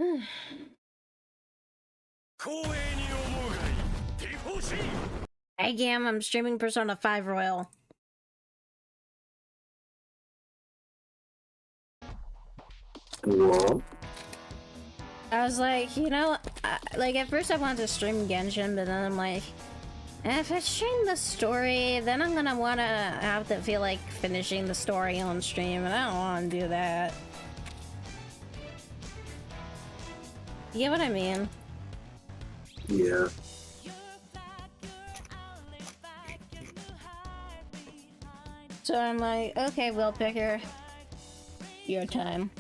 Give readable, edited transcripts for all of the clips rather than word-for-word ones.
I am. I'm streaming Persona 5 Royal. What? I was like, you know, like at first I wanted to stream Genshin, but then I'm like, if I stream the story, then I'm gonna wanna have to feel like finishing the story on stream, and I don't want to do that. You get what I mean? Yeah. So I'm like, okay, Will Picker, your time.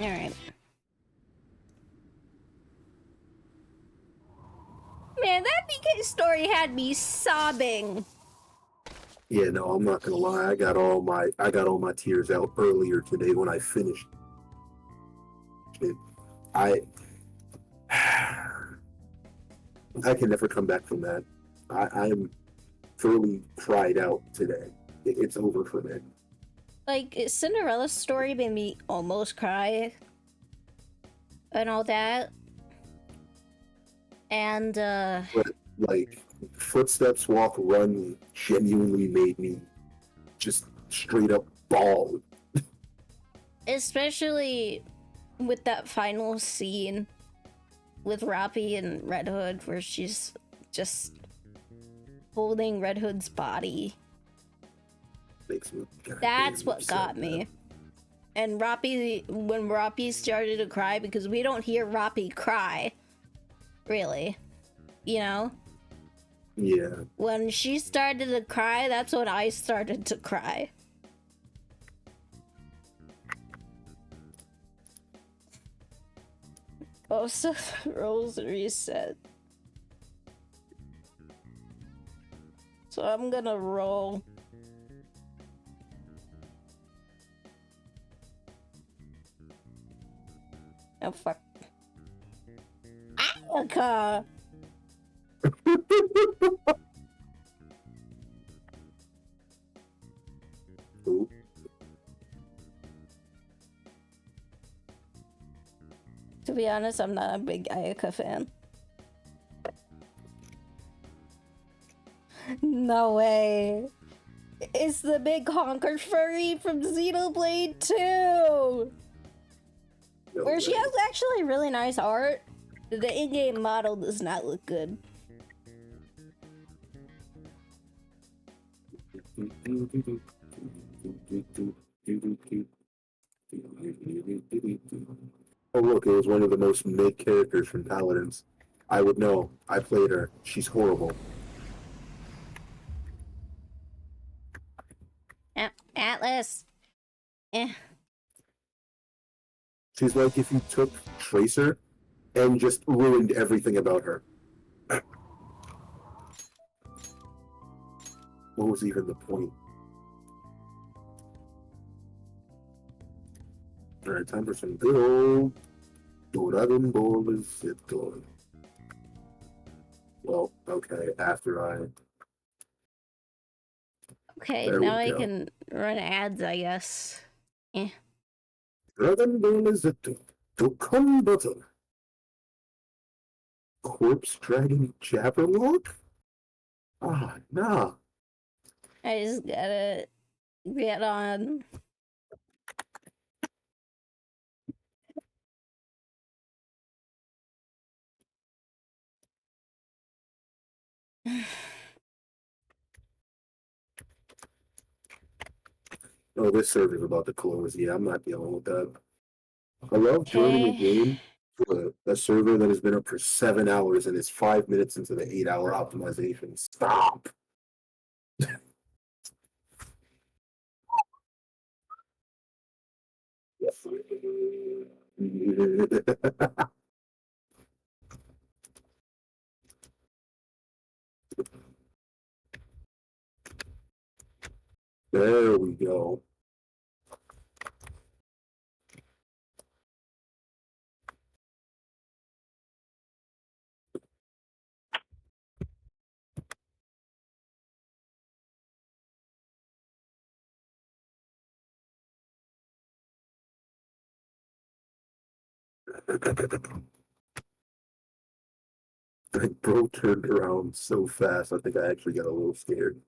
Alright. Man, that BK story had me sobbing. Yeah, no, I'm not gonna lie. I got all my tears out earlier today when I finished it. I can never come back from that. I'm thoroughly cried out today. It's over for me. Like, Cinderella's story made me almost cry. And all that. And, But, like, Footsteps, Walk, Run genuinely made me just straight up bawl. especially with that final scene with Roppy and Red Hood, where she's just holding Red Hood's body. Makes me That's what got me. And Roppy, when Roppy started to cry, because we don't hear Roppy cry, really, you know? Yeah. When she started to cry, that's when I started to cry. Oh, so rolls reset. So I'm gonna roll. Oh, fuck. Alaka! To be honest, I'm not a big Ayaka fan. No way. It's the big honker furry from Xenoblade 2! Where she has actually really nice art. The in-game model does not look good. Oh look, it was one of the most mid characters from Paladins. I would know. I played her. She's horrible. Atlas. Eh. She's like if you took Tracer and just ruined everything about her. What was even the point? Alright, time for some good old Dragon Ball Z. Well, okay, after I... Okay, now I can run ads, I guess. Eh. Dragon Ball Z to come butter. Corpse Dragon Jabberwock? Ah, nah. I just gotta get on. Oh, this server's about to close. Yeah, I'm not dealing with that. I love joining a game for a server that has been up for 7 hours and is 5 minutes into the 8-hour optimization. Stop. There we go. Like, bro turned around so fast, I think I actually got a little scared.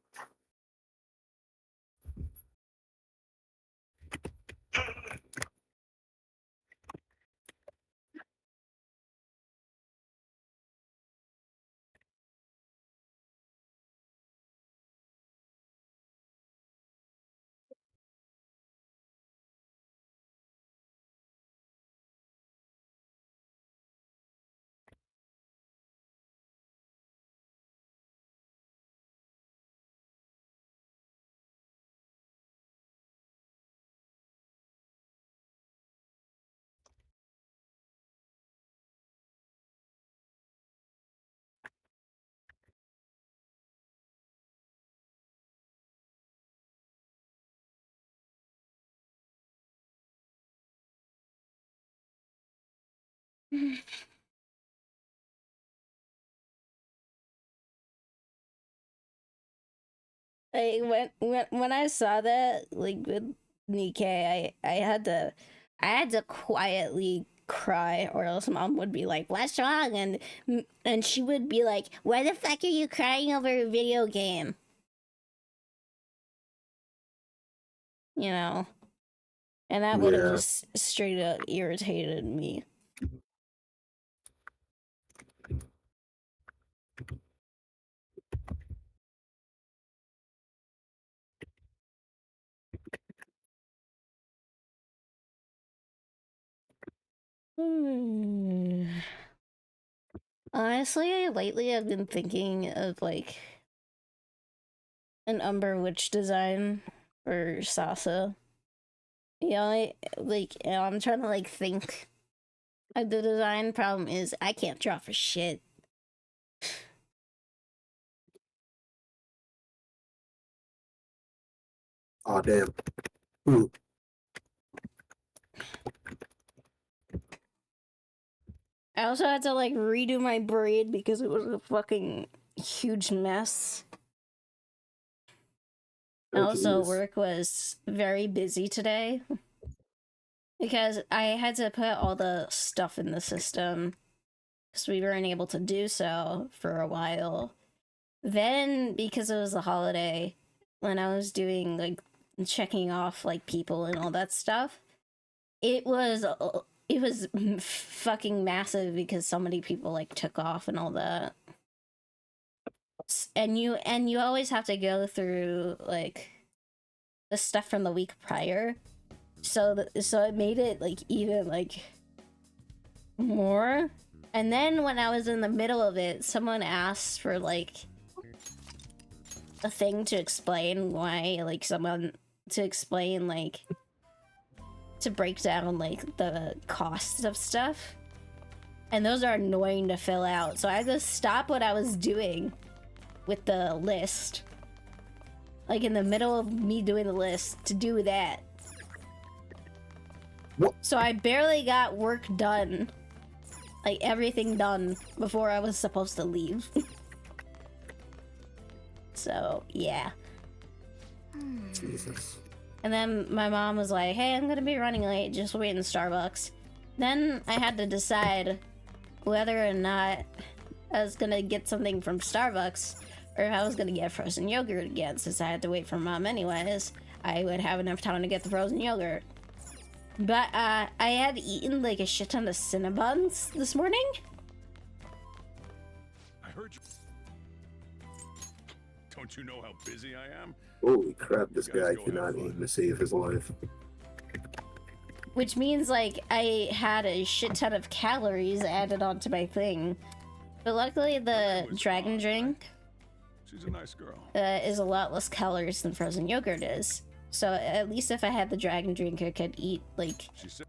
When I saw that, like with Nikkei, I had to quietly cry, or else mom would be like, "What's wrong?" and she would be like, "Why the fuck are you crying over a video game?" You know, and that would have Yeah. just straight up irritated me. Honestly, lately I've been thinking of like an Umber Witch design for Sasa. You know, like I'm trying to like think of the design. Problem is I can't draw for shit. Oh damn. Ooh. I also had to like redo my braid because it was a fucking huge mess. Oh, Also, geez. work was very busy today because I had to put all the stuff in the system because we weren't able to do so for a while. Then, because it was a holiday, when I was doing like checking off like people and all that stuff, it was fucking massive because so many people like took off and all that. And you always have to go through like the stuff from the week prior, so it made it like even like more. And then when I was in the middle of it, someone asked for like a thing to explain why, like someone to explain like to break down like the costs of stuff, and those are annoying to fill out, so I had to stop what I was doing with the list, like in the middle of me doing the list, to do that. What? So I barely got work done, like everything done, before I was supposed to leave. So yeah. Jesus. And then my mom was like, "Hey, I'm gonna be running late, just wait in Starbucks." Then I had to decide whether or not I was gonna get something from Starbucks or if I was gonna get frozen yogurt again, since I had to wait for mom anyways. I would have enough time to get the frozen yogurt. But I had eaten like a shit ton of Cinnabons this morning. I heard you. Don't you know how busy I am? Holy crap, this guy cannot aim to save his life. Which means like I had a shit ton of calories added onto my thing. But luckily the dragon drink She's a nice girl. is a lot less calories than frozen yogurt is. So at least if I had the dragon drink, I could eat like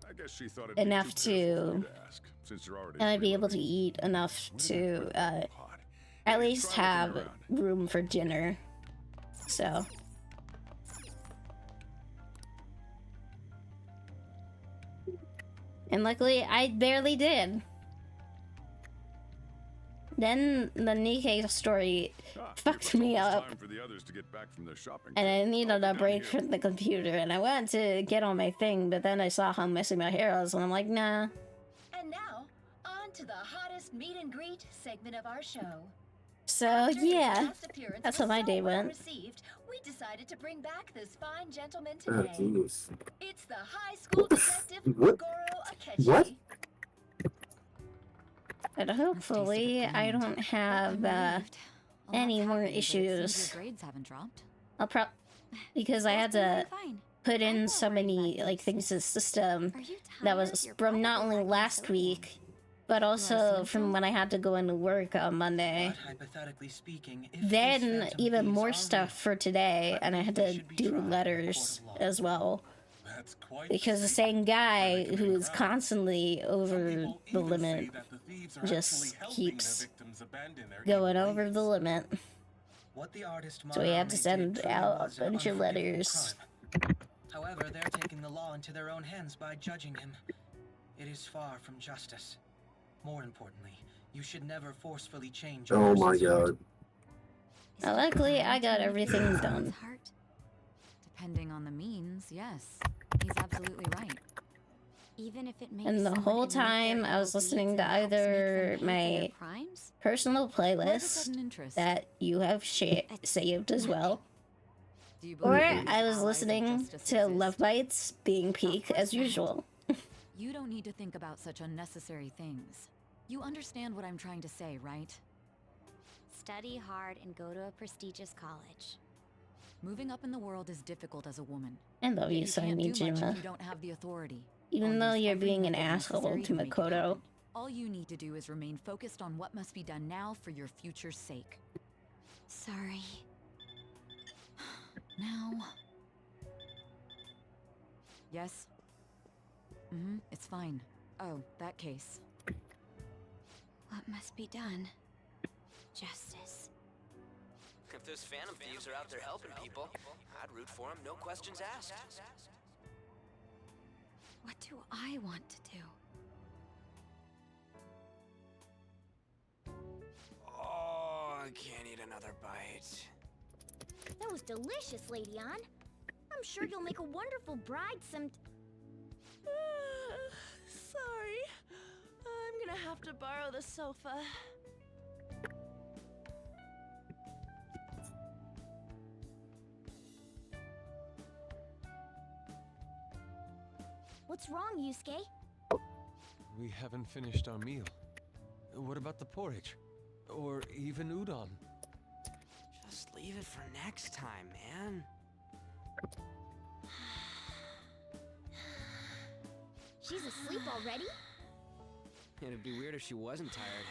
I guess she thought enough to, and I'd be able to eat enough to at least have room for dinner. So And luckily, I barely did. Then the Nikkei story fucked me up. Time for the others to get back from their shopping And I trip. needed I'll be a down break here. from the computer, and I went to get on my thing, but then I saw how messy my hair was, and I'm like, nah. And now, on to the hottest meet and greet segment of our show. So After his yeah, last appearance that's was how my so day well went. received, we decided to bring back this fine gentleman Ah, today. jeez. It's the high school detective What? Goro Akechi. What? But hopefully I don't have any more issues. Your grades haven't dropped. I'll because I had to put in so many like things to the system that was from not only last week, but also from when I had to go into work on Monday. But hypothetically speaking, if Then these phantom even thieves more are stuff for today, and I had they to should be do tried in a letters court of law. as well. That's quite Because the steep. same guy Very who is crime. constantly Some over people the even limit say that the thieves are just actually helping keeps their victims abandon their going evil over ways. the limit. What the artist So we had to Marami send did truly out was a an bunch of unforgivable letters. crime. However, they're taking the law into their own hands by judging him. It is far from justice. More importantly, you should never forcefully change a Oh my person's heart. god. Now, luckily, I got everything done. Heart? Depending on the means, yes. He's absolutely right. Even if it makes And the someone whole admit their time I was evil listening deeds to and helps make either them pay for their my crimes? personal Why the playlist sudden interest? that you have saved as well, Do you or believe I was allies of listening justice to exist? Love Bites being peak as usual. You don't need to think about such unnecessary things. You understand what I'm trying to say, right? Study hard and go to a prestigious college. Moving up in the world is difficult as a woman. I love Yet you, can't do much Sonijima. if you don't have the authority. Even I'll though use you're every being an method asshole necessary to make it Makoto. happen. All you need to do is remain focused on what must be done now for your future's sake. Sorry. Now... Yes? it's fine. Oh, that case. What must be done? Justice. If those phantom thieves are out there helping people, I'd root for them, no questions asked. What do I want to do? Oh, I can't eat another bite. That was delicious, Lady Ann. I'm sure you'll make a wonderful bride Sorry. I'm gonna have to borrow the sofa. What's wrong, Yusuke? We haven't finished our meal. What about the porridge? Or even udon? Just leave it for next time, man. She's asleep already? It'd be weird if she wasn't tired.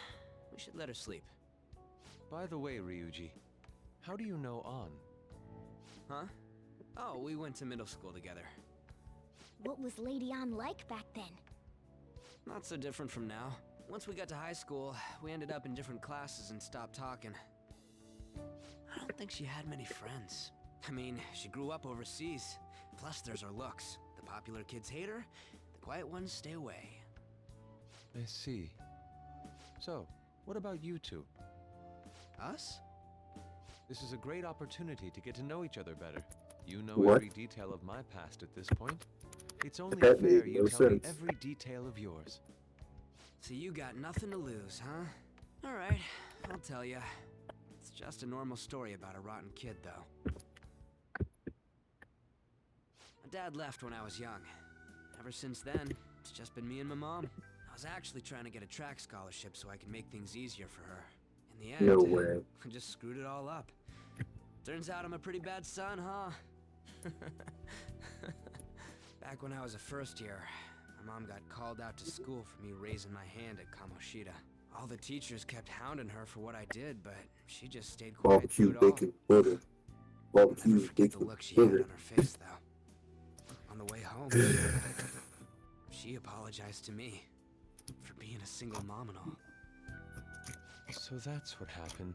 We should let her sleep. By the way, Ryuji, how do you know An? Huh? Oh, we went to middle school together. What was Lady Ann like back then? Not so different from now. Once we got to high school, we ended up in different classes and stopped talking. I don't think she had many friends. I mean, she grew up overseas. Plus, there's her looks. The popular kids hate her, the quiet ones stay away. I see. So, what about you two? Us? This is a great opportunity to get to know each other better. You know What? every detail of my past at this point. It's only That fair made you no tell me sense. every detail of yours. So you got nothing to lose, huh? Alright, I'll tell ya. It's just a normal story about a rotten kid, though. My dad left when I was young. Ever since then, it's just been me and my mom. I was actually trying to get a track scholarship so I could make things easier for her. In the end, No way. I just screwed it all up. Turns out I'm a pretty bad son, huh? Back when I was a first year, my mom got called out to school for me raising my hand at Kamoshida. All the teachers kept hounding her for what I did, but she just stayed quiet through Barbecue it all. bacon butter. I'll Barbecue never forget the bacon look she had butter. on her face, though. On the way home, she apologized to me for being a single mom and all. So that's what happened.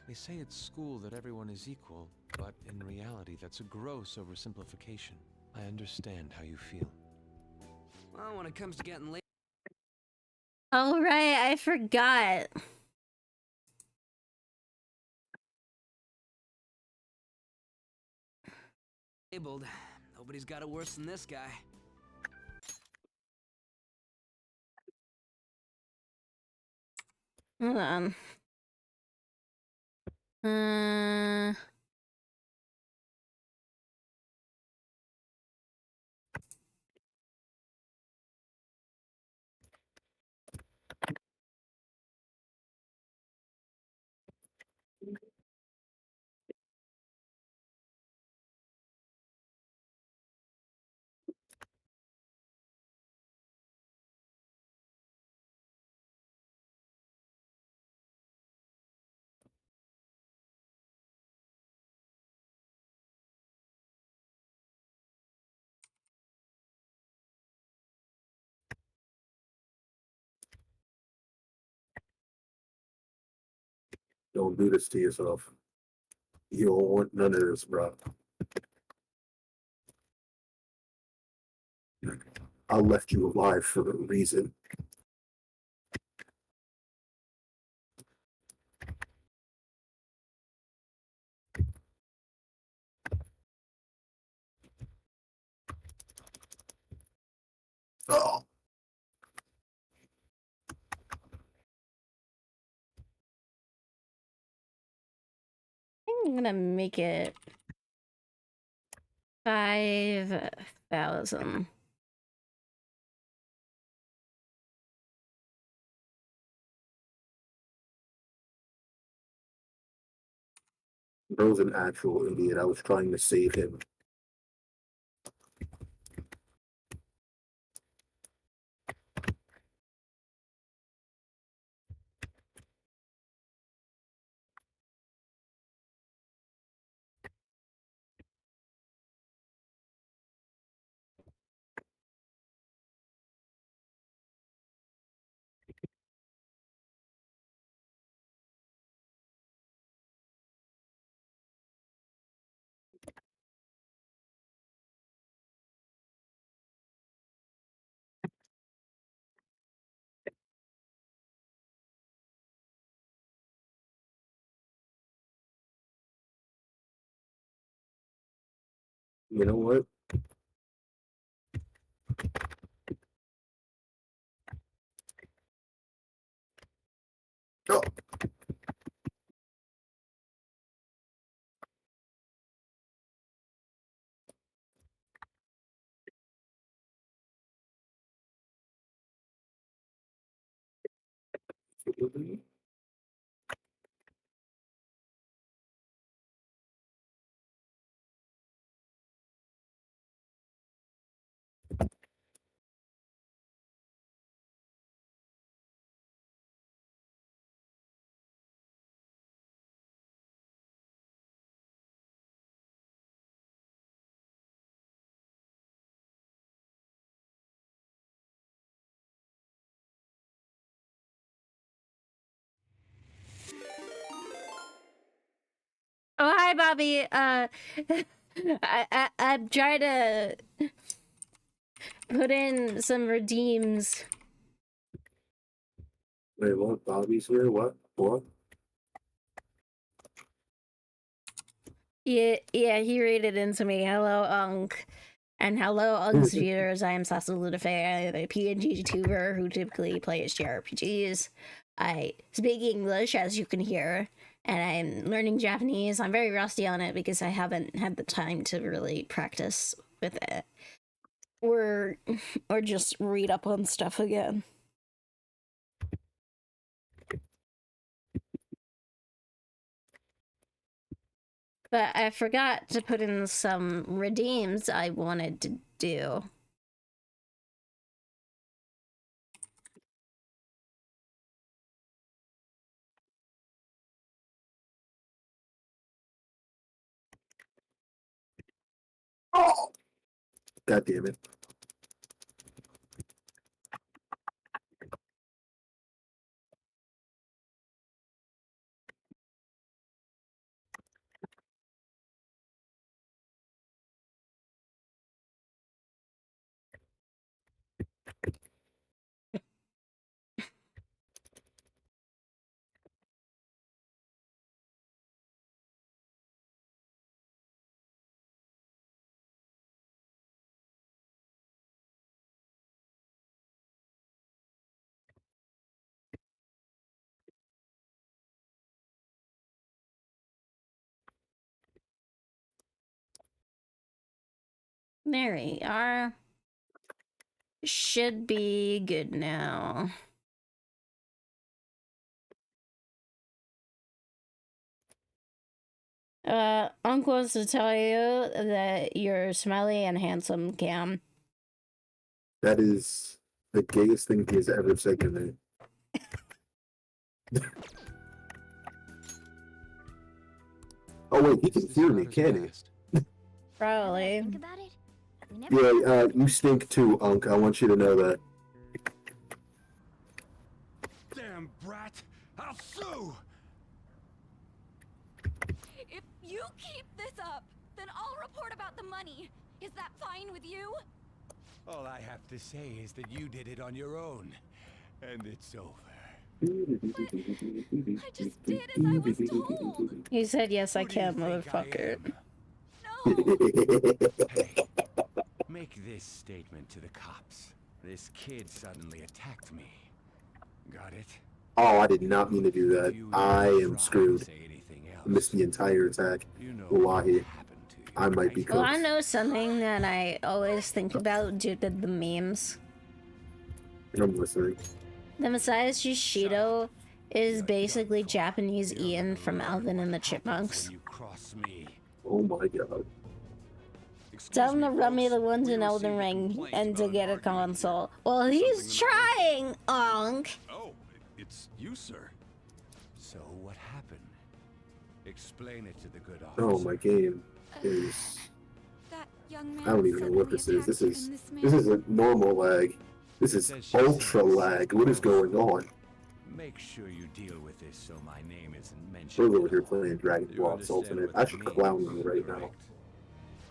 They say at school that everyone is equal, but in reality that's a gross oversimplification. I understand how you feel. Well, when it comes to getting Oh right, I forgot. labeled, nobody's got it worse than this guy. Hold on. Don't do this to yourself. You don't want none of this, bro. I left you alive for a reason. Oh. I'm gonna make it 5,000. Bro's an actual idiot. I was trying to save him. You know what? Oh. Oh hi Bobby. I'm trying to put in some redeems. Wait, what? Bobby's here? What? What? Yeah, he rated into me. Hello, Unk. And hello, Unk's viewers. I am Sasa Lunafey. I am a PNGTuber who typically plays JRPGs. I speak English, as you can hear, and I'm learning Japanese. I'm very rusty on it because I haven't had the time to really practice with it. Or just read up on stuff again. But I forgot to put in some redeems I wanted to do. Oh. God damn it. There we are. Should be good now. Unc wants to tell you that you're smelly and handsome, Cam. That is the gayest thing he has ever said to me. Oh wait, he can hear me, can he? Probably. Think about it. We never Yeah, you stink too, Unc. I want you to know that. Damn brat! I'll sue! If you keep this up, then I'll report about the money. Is that fine with you? All I have to say is that you did it on your own. And it's over. I just did as I was told. He said, yes, I Who do you can, think I motherfucker. am? No. Hey, make this statement to the cops. This kid suddenly attacked me. Got it? Oh, I did not mean to do that. You I never am try to screwed. say anything else. I missed the entire attack. You know Wallahi. what happened to you, I might be right? cooked. Well, I know something that I always think about due to the memes. I'm listening. The Messiah Shishido is basically Japanese Ian from Alvin and the Chipmunks. When you cross me. Oh my god. Tell him to run me the ones in Elden Ring and to get a console. Well, he's trying, Unc. Oh, it's you, sir. So what happened? Explain it to the good officer. Oh, my game is... That young man I don't even know what this is. This is a normal lag. This is ultra lag. What is going on? Make sure you deal with this so my name isn't mentioned. We're over here playing Dragon You Ball understand Ultimate. what I that should means, clown you right now. correct?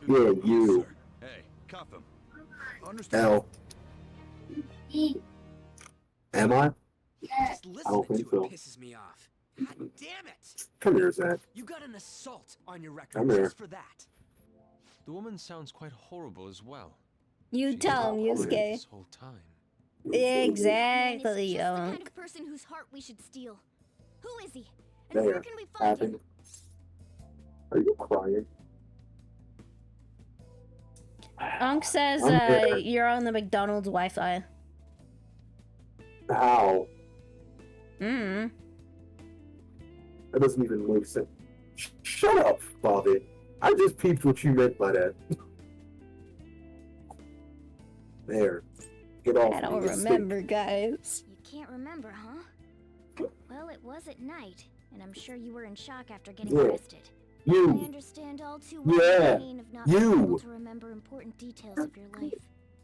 Yeah, you. Sir. Hey, cuff him. Understand? L. Am I? Just I listening don't to think it so. pisses me off. God damn it! Come here, Zach. You got an assault on your record Come here. just for that. The woman sounds quite horrible as well. You She's tell him, been quiet Yusuke. this whole time. Exactly, He's just the kind Unc. of person whose heart we should steal. Who is he? And where There. can we find him? Happened. Are you crying? Unc says I'm here. you're on the McDonald's Wi-Fi. How? Mm. That doesn't even make sense. Shut up, Bobby. I just peeped what you meant by that. There. Get off I don't me. It's remember, guys. You can't remember, huh? Well, it was at night, and I'm sure you were in shock after getting Yeah. arrested. I You. understand all too well Yeah. the pain of not You. being able to remember important details of your life.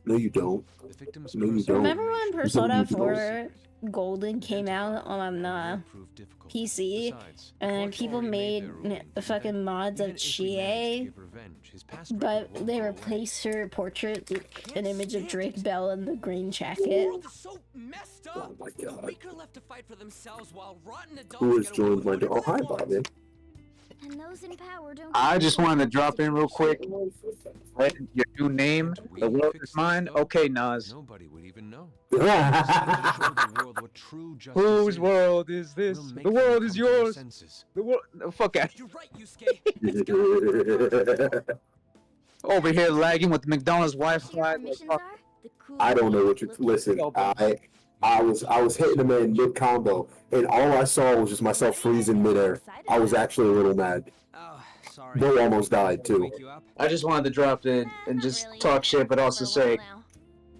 No, you don't. The victim's No, you personal don't. Remember when information Persona You don't. 4 Golden came out on will prove difficult. PC, Besides, and then courts people already made their ruling, fucking and mods even of if we manage to Chie, give revenge, his past record but won't they go away. replaced her portrait with an image of stand Drake it. Bell in the green The jacket. world is so messed up. Oh my The god. weak are left to fight for themselves while rotten adults Who has get away joined with my whatever Oh, hi, they want. Bobby. And those in power don't I get just to wanted to choose drop in real quick. Right, your new name, We the world fix is mine. this, though, Okay, Nas. Nobody would even know. Show the world what true justice Whose is. world is this? We'll make The them world come is to their yours. senses. The world. Fuck out. You're right, Yusuke. It's gotta Over here lagging with McDonald's Here our Wi-Fi. missions are? The cool I don't know what you looking- listen. I was hitting him in mid combo, and all I saw was just myself freezing midair. I was actually a little mad. Oh, sorry. Bro almost died too. Wake you up? I just wanted to drop in Nah, and not just really. talk shit, but also For a while say now.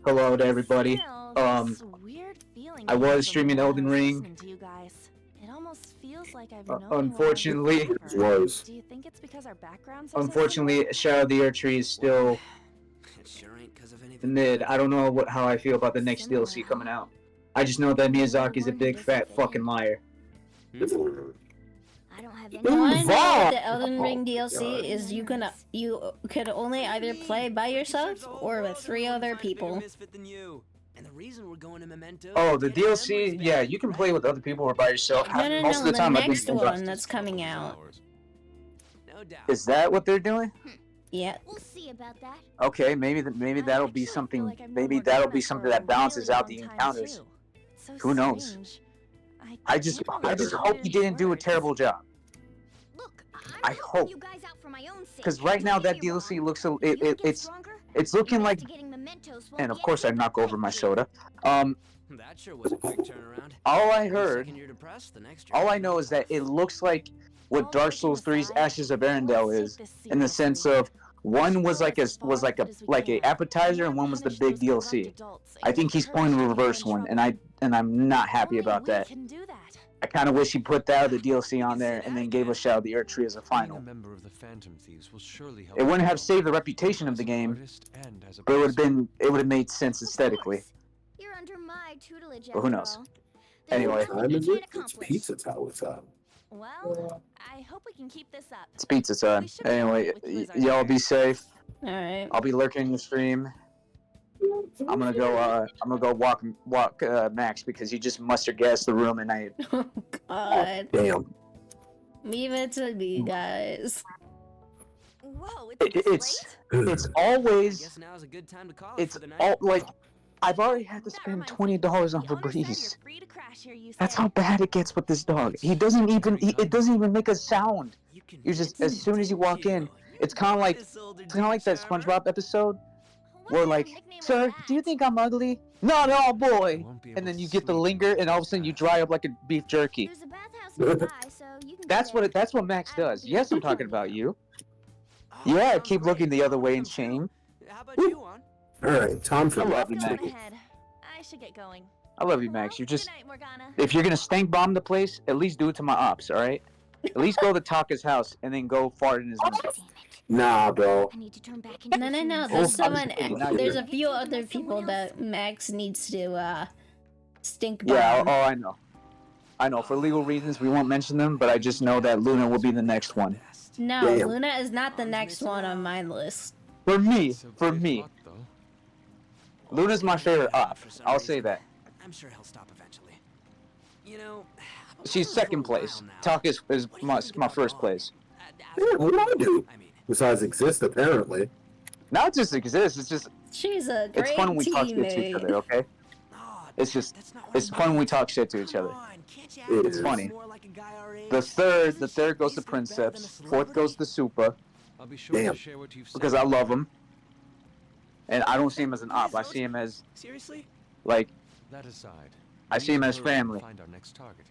hello to everybody. Still, Um, this weird feeling I comes was from streaming when I Elden was Ring. listening to you guys. It almost feels like I've known you all Unfortunately, forever. Was. Do you think it's because our backgrounds are so unfortunately, similar? Shadow of the Earth Tree is still It sure ain't 'cause of anything. mid. I don't know how I feel about the next DLC coming out. I just know that Miyazaki's a big fat fucking liar. I don't have any All I know Wow. with the Elden Ring Oh, DLC God. is you could only either play by yourself or with 3 other people. And the reason we're going to Memento Oh, is the to get our DLC? memories Yeah, back. you can play with other people or by yourself. No, Most of the time, the I've been next doing one Justice. that's coming out. No doubt. Is that what they're doing? Yeah. We'll see about that. Okay, maybe that'll be something. Maybe that'll be something that balances out the encounters. Who knows? I just hope you didn't do a terrible job. Look, I hope. Because right now that DLC looks It's looking like, Mementos won't and of be course I anything knock but over my good. soda. That sure was a quick turnaround. All I One heard, second you're depressed, the next all you're I know is that it looks like what All Dark joking Souls 3's aside, Ashes of Arendelle let's is, take this in the seriously. sense of one was like As far a as we can. appetizer and We one was the punish big those corrupt DLC. adults I and think he's pulling the encourage people reverse in one, trouble. and I'm not happy Only about we that. can do that. I kind of wish he put that the DLC on can say there that and then gave us Shadow of the Earth Tree as a Being final. a member of the Phantom Thieves will surely help. It wouldn't you have grow, saved the reputation of as the an game, artist and as a but person. it would have made sense Of aesthetically. course. You're under my tutelage But who after knows? all. There's Anyway. What nothing time you is can't it? It's accomplish. pizza tower time. Well, I hope we can keep this up. It's pizza time. We should be Anyway, alright with you as our y'all leader. be safe. Alright. I'll be lurking in the stream. I'm gonna go walk Max because he just mustard gassed the room and I. Oh god. Damn. Leave it to me, guys. Whoa, It's I always guess now's a good time to call it it's for the night. all like I've already had to That spend reminds me. $20 on The owner said Febreze. you're free to crash here, you That's said. how bad it gets with this dog. He doesn't even it doesn't even make a sound. You can You just fix as soon as you walk in, you. it's kind of like This older that charmer. SpongeBob episode What where kind of like, nickname sir, was do you that? think I'm ugly? Not at all, boy. won't be And able then to you get the sleep linger, and all of a sudden you dry up like a beef jerky. There's a bathhouse nearby, so you can That's go there. that's what Max I won't does. be Yes, I'm looking talking for about you. Oh, Yeah, sounds keep great. looking the other way in Welcome, too. shame. How about you, Juan? Alright, time for I love rapid you, Go on Max. ahead. I should get going. I love you, Well, Max. You just good night, Morgana. if you're gonna stank bomb the place, at least do it to my ops, all right? At least go to Taka's house and then go fart in his mouth. Damn it. Nah, bro. I need to turn back into No, no, no. machines. There's I'm someone. just kidding, not There's you. a few Taken by other people someone else. that Max needs to stink bomb. Yeah, oh, I know. I know. For legal reasons, we won't mention them, but I just know that Luna will be the next one. No, Damn. Luna is not the next one on my list. For me, It's a for brave me, lot, though. Luna's my favorite op. For some I'll say reason. that. I'm sure he'll stop eventually. You know, She's second place. Taka is my first place. Yeah, what do I do? Besides exist, apparently. Not just exists. It's just She's a great it's fun when we talk shit to each other. teammate. Okay. It's just it's fun when we talk shit to each other. It It's is. funny. The third goes to Princeps. Fourth goes to Supa I'll be sure Damn. to share what you've said. because I love him, and I don't see him as an op. I see him as Seriously? like That aside, I see him as family. find our next target.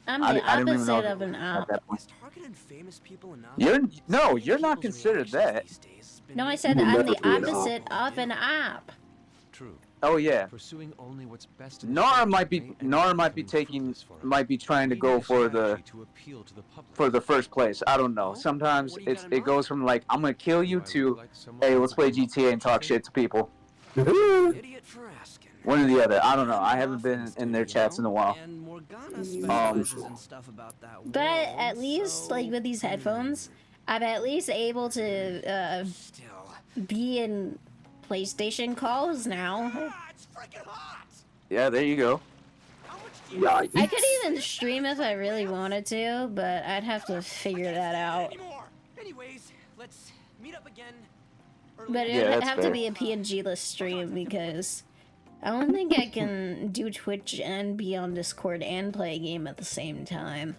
I'm I the didn't even know opposite of an at op. that point. Is targeting famous people enough? You're not considered that. No, I said You'll I'm never the be an op. opposite of an op. True. Oh yeah. Pursuing only what's best in the Nara short might term be may taking fruitless for us. might be trying to We go need a for the strategy to appeal to the public. for the first place. I don't know. Oh? Sometimes What do you got in it goes from like I'm gonna kill you Do I to look like someone hey who let's play would be GTA and talk shit to people. Idiot for asking. One or the other. I don't know. I haven't been in their chats in a while. And Morgana Um, specializes in stuff about that But world, at least, so- like with these headphones, I'm at least able to Still. be in PlayStation calls now. Ah, it's freaking hot! Yeah, there you go. How much do you Yeah, I could even stream if I really wanted to, but I'd have to figure that out. anymore? Anyways, let's meet up again. But it Yeah, would that's have fair. to be a PNG-less stream because I don't think I can do Twitch and be on Discord and play a game at the same time.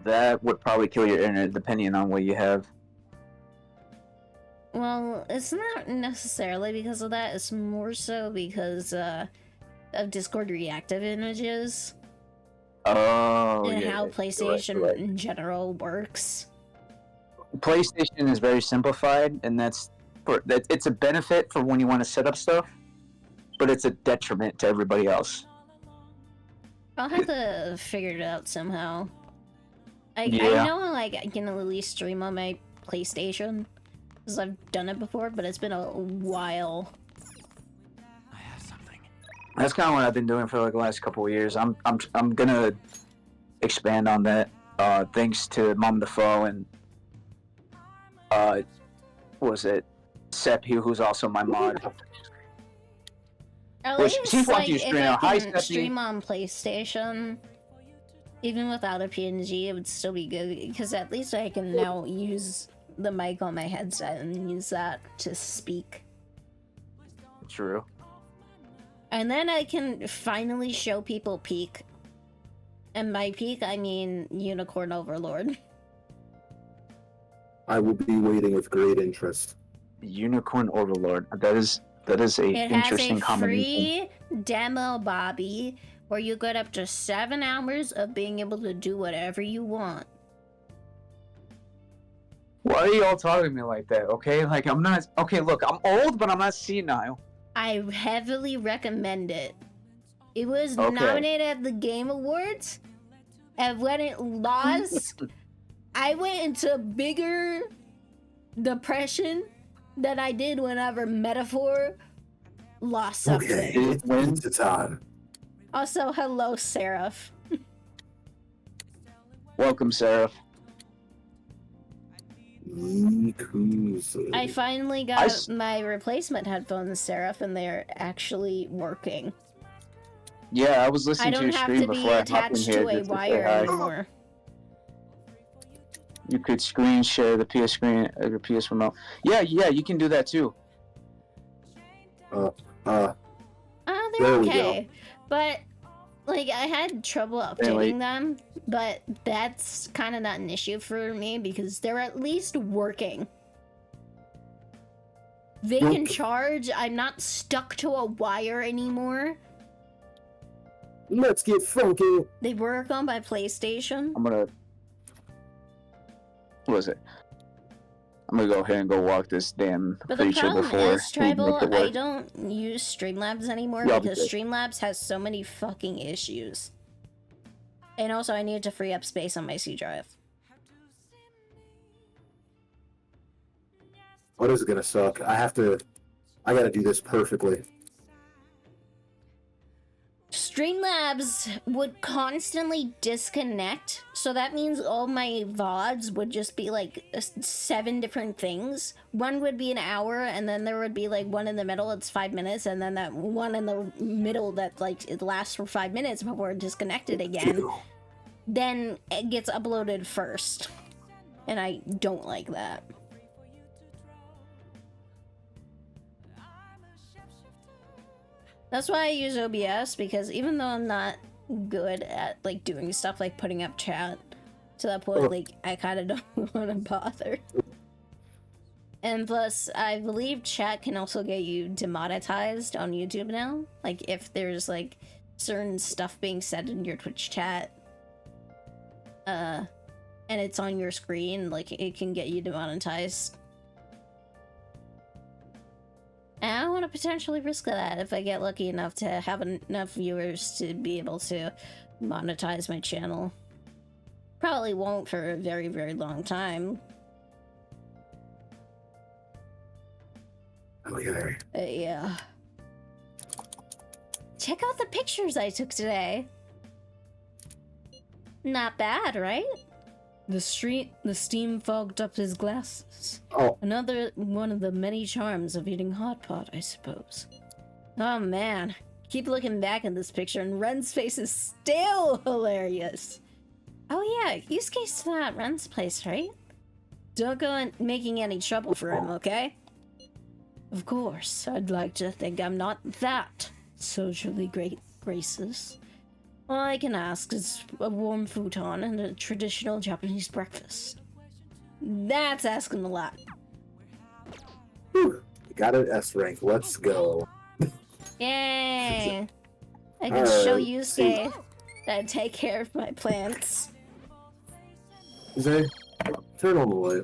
That would probably kill your internet depending on what you have. Well, it's not necessarily because of that, it's more so because of Discord reactive images Oh and yeah. how you're PlayStation right. in general works. PlayStation is very simplified, and that's it's a benefit for when you want to set up stuff, but it's a detriment to everybody else. I'll have to figure it out somehow. I Yeah. know like I can at least stream on my PlayStation because I've done it before, but it's been a while. I have something. That's kind of what I've been doing for like the last couple of years. I'm gonna expand on that. Thanks to Mom Defoe and what was it Sep, who's also my mod. At Well, least she's like watching you if stream I now. Hi, can Stephanie. stream on PlayStation, even without a PNG, it would still be good because at least I can now use the mic on my headset and use that to speak. True. And then I can finally show people Peak. And by Peak, I mean Unicorn Overlord. I will be waiting with great interest. Unicorn Overlord. That is a It interesting has a combination. free demo, Bobby, where you get up to 7 hours of being able to do whatever you want. Why are you all talking to me like that? Okay, like I'm not. Okay, look, I'm old, but I'm not senile. I heavily recommend it. It was Okay. nominated at the Game Awards, and when it lost, I went into a bigger depression than I did whenever Metaphor lost something. Okay, it's the time. Also, hello, Seraph. Welcome, Seraph. I finally got my replacement headphones, Seraph, and they're actually working. Yeah, I was I listening to don't your have stream to be before I hopped in attached here to a just to say wire hi. anymore. You could screen share the PS screen, your PS remote. Yeah, you can do that too. They're There we okay. But, like, I had trouble updating them, but that's kind of not an issue for me because they're at least working. They can charge. I'm not stuck to a wire anymore. Let's get funky. They work on my PlayStation. I'm gonna. What was it? I'm gonna go ahead and go walk this damn But the creature problem before is, he makes Tribal, it I work. don't use Streamlabs anymore Yeah, because because- Streamlabs has so many fucking issues. And also, I need to free up space on my C drive. Oh, this is gonna suck. I gotta do this perfectly. Streamlabs would constantly disconnect, so that means all my VODs would just be like 7 different things. One would be an hour, and then there would be like one in the middle, it's 5 minutes, and then that one in the middle that like it lasts for 5 minutes before it disconnected again. Then it gets uploaded first. And I don't like that. That's why I use OBS, because even though I'm not good at like doing stuff like putting up chat, to that point, like I kind of don't want to bother. And plus, I believe chat can also get you demonetized on YouTube now. Like if there's like certain stuff being said in your Twitch chat, and it's on your screen, like it can get you demonetized. And I want to potentially risk that if I get lucky enough to have enough viewers to be able to monetize my channel. Probably won't for a very, very long time. Okay. Yeah. Check out the pictures I took today. Not bad, right? The steam fogged up his glasses. Oh. Another one of the many charms of eating Hotpot, I suppose. Oh man, keep looking back at this picture and Ren's face is still hilarious. Oh yeah, use case to that Ren's place, right? Don't go in making any trouble for him, okay? Of course, I'd like to think I'm not that socially graceless. All I can ask is a warm futon and a traditional Japanese breakfast. That's asking a lot. Whew. Got an S rank. Let's go. Yay! I can Alright, show you, see. Skate, that I take care of my plants. Zay, turn on the light.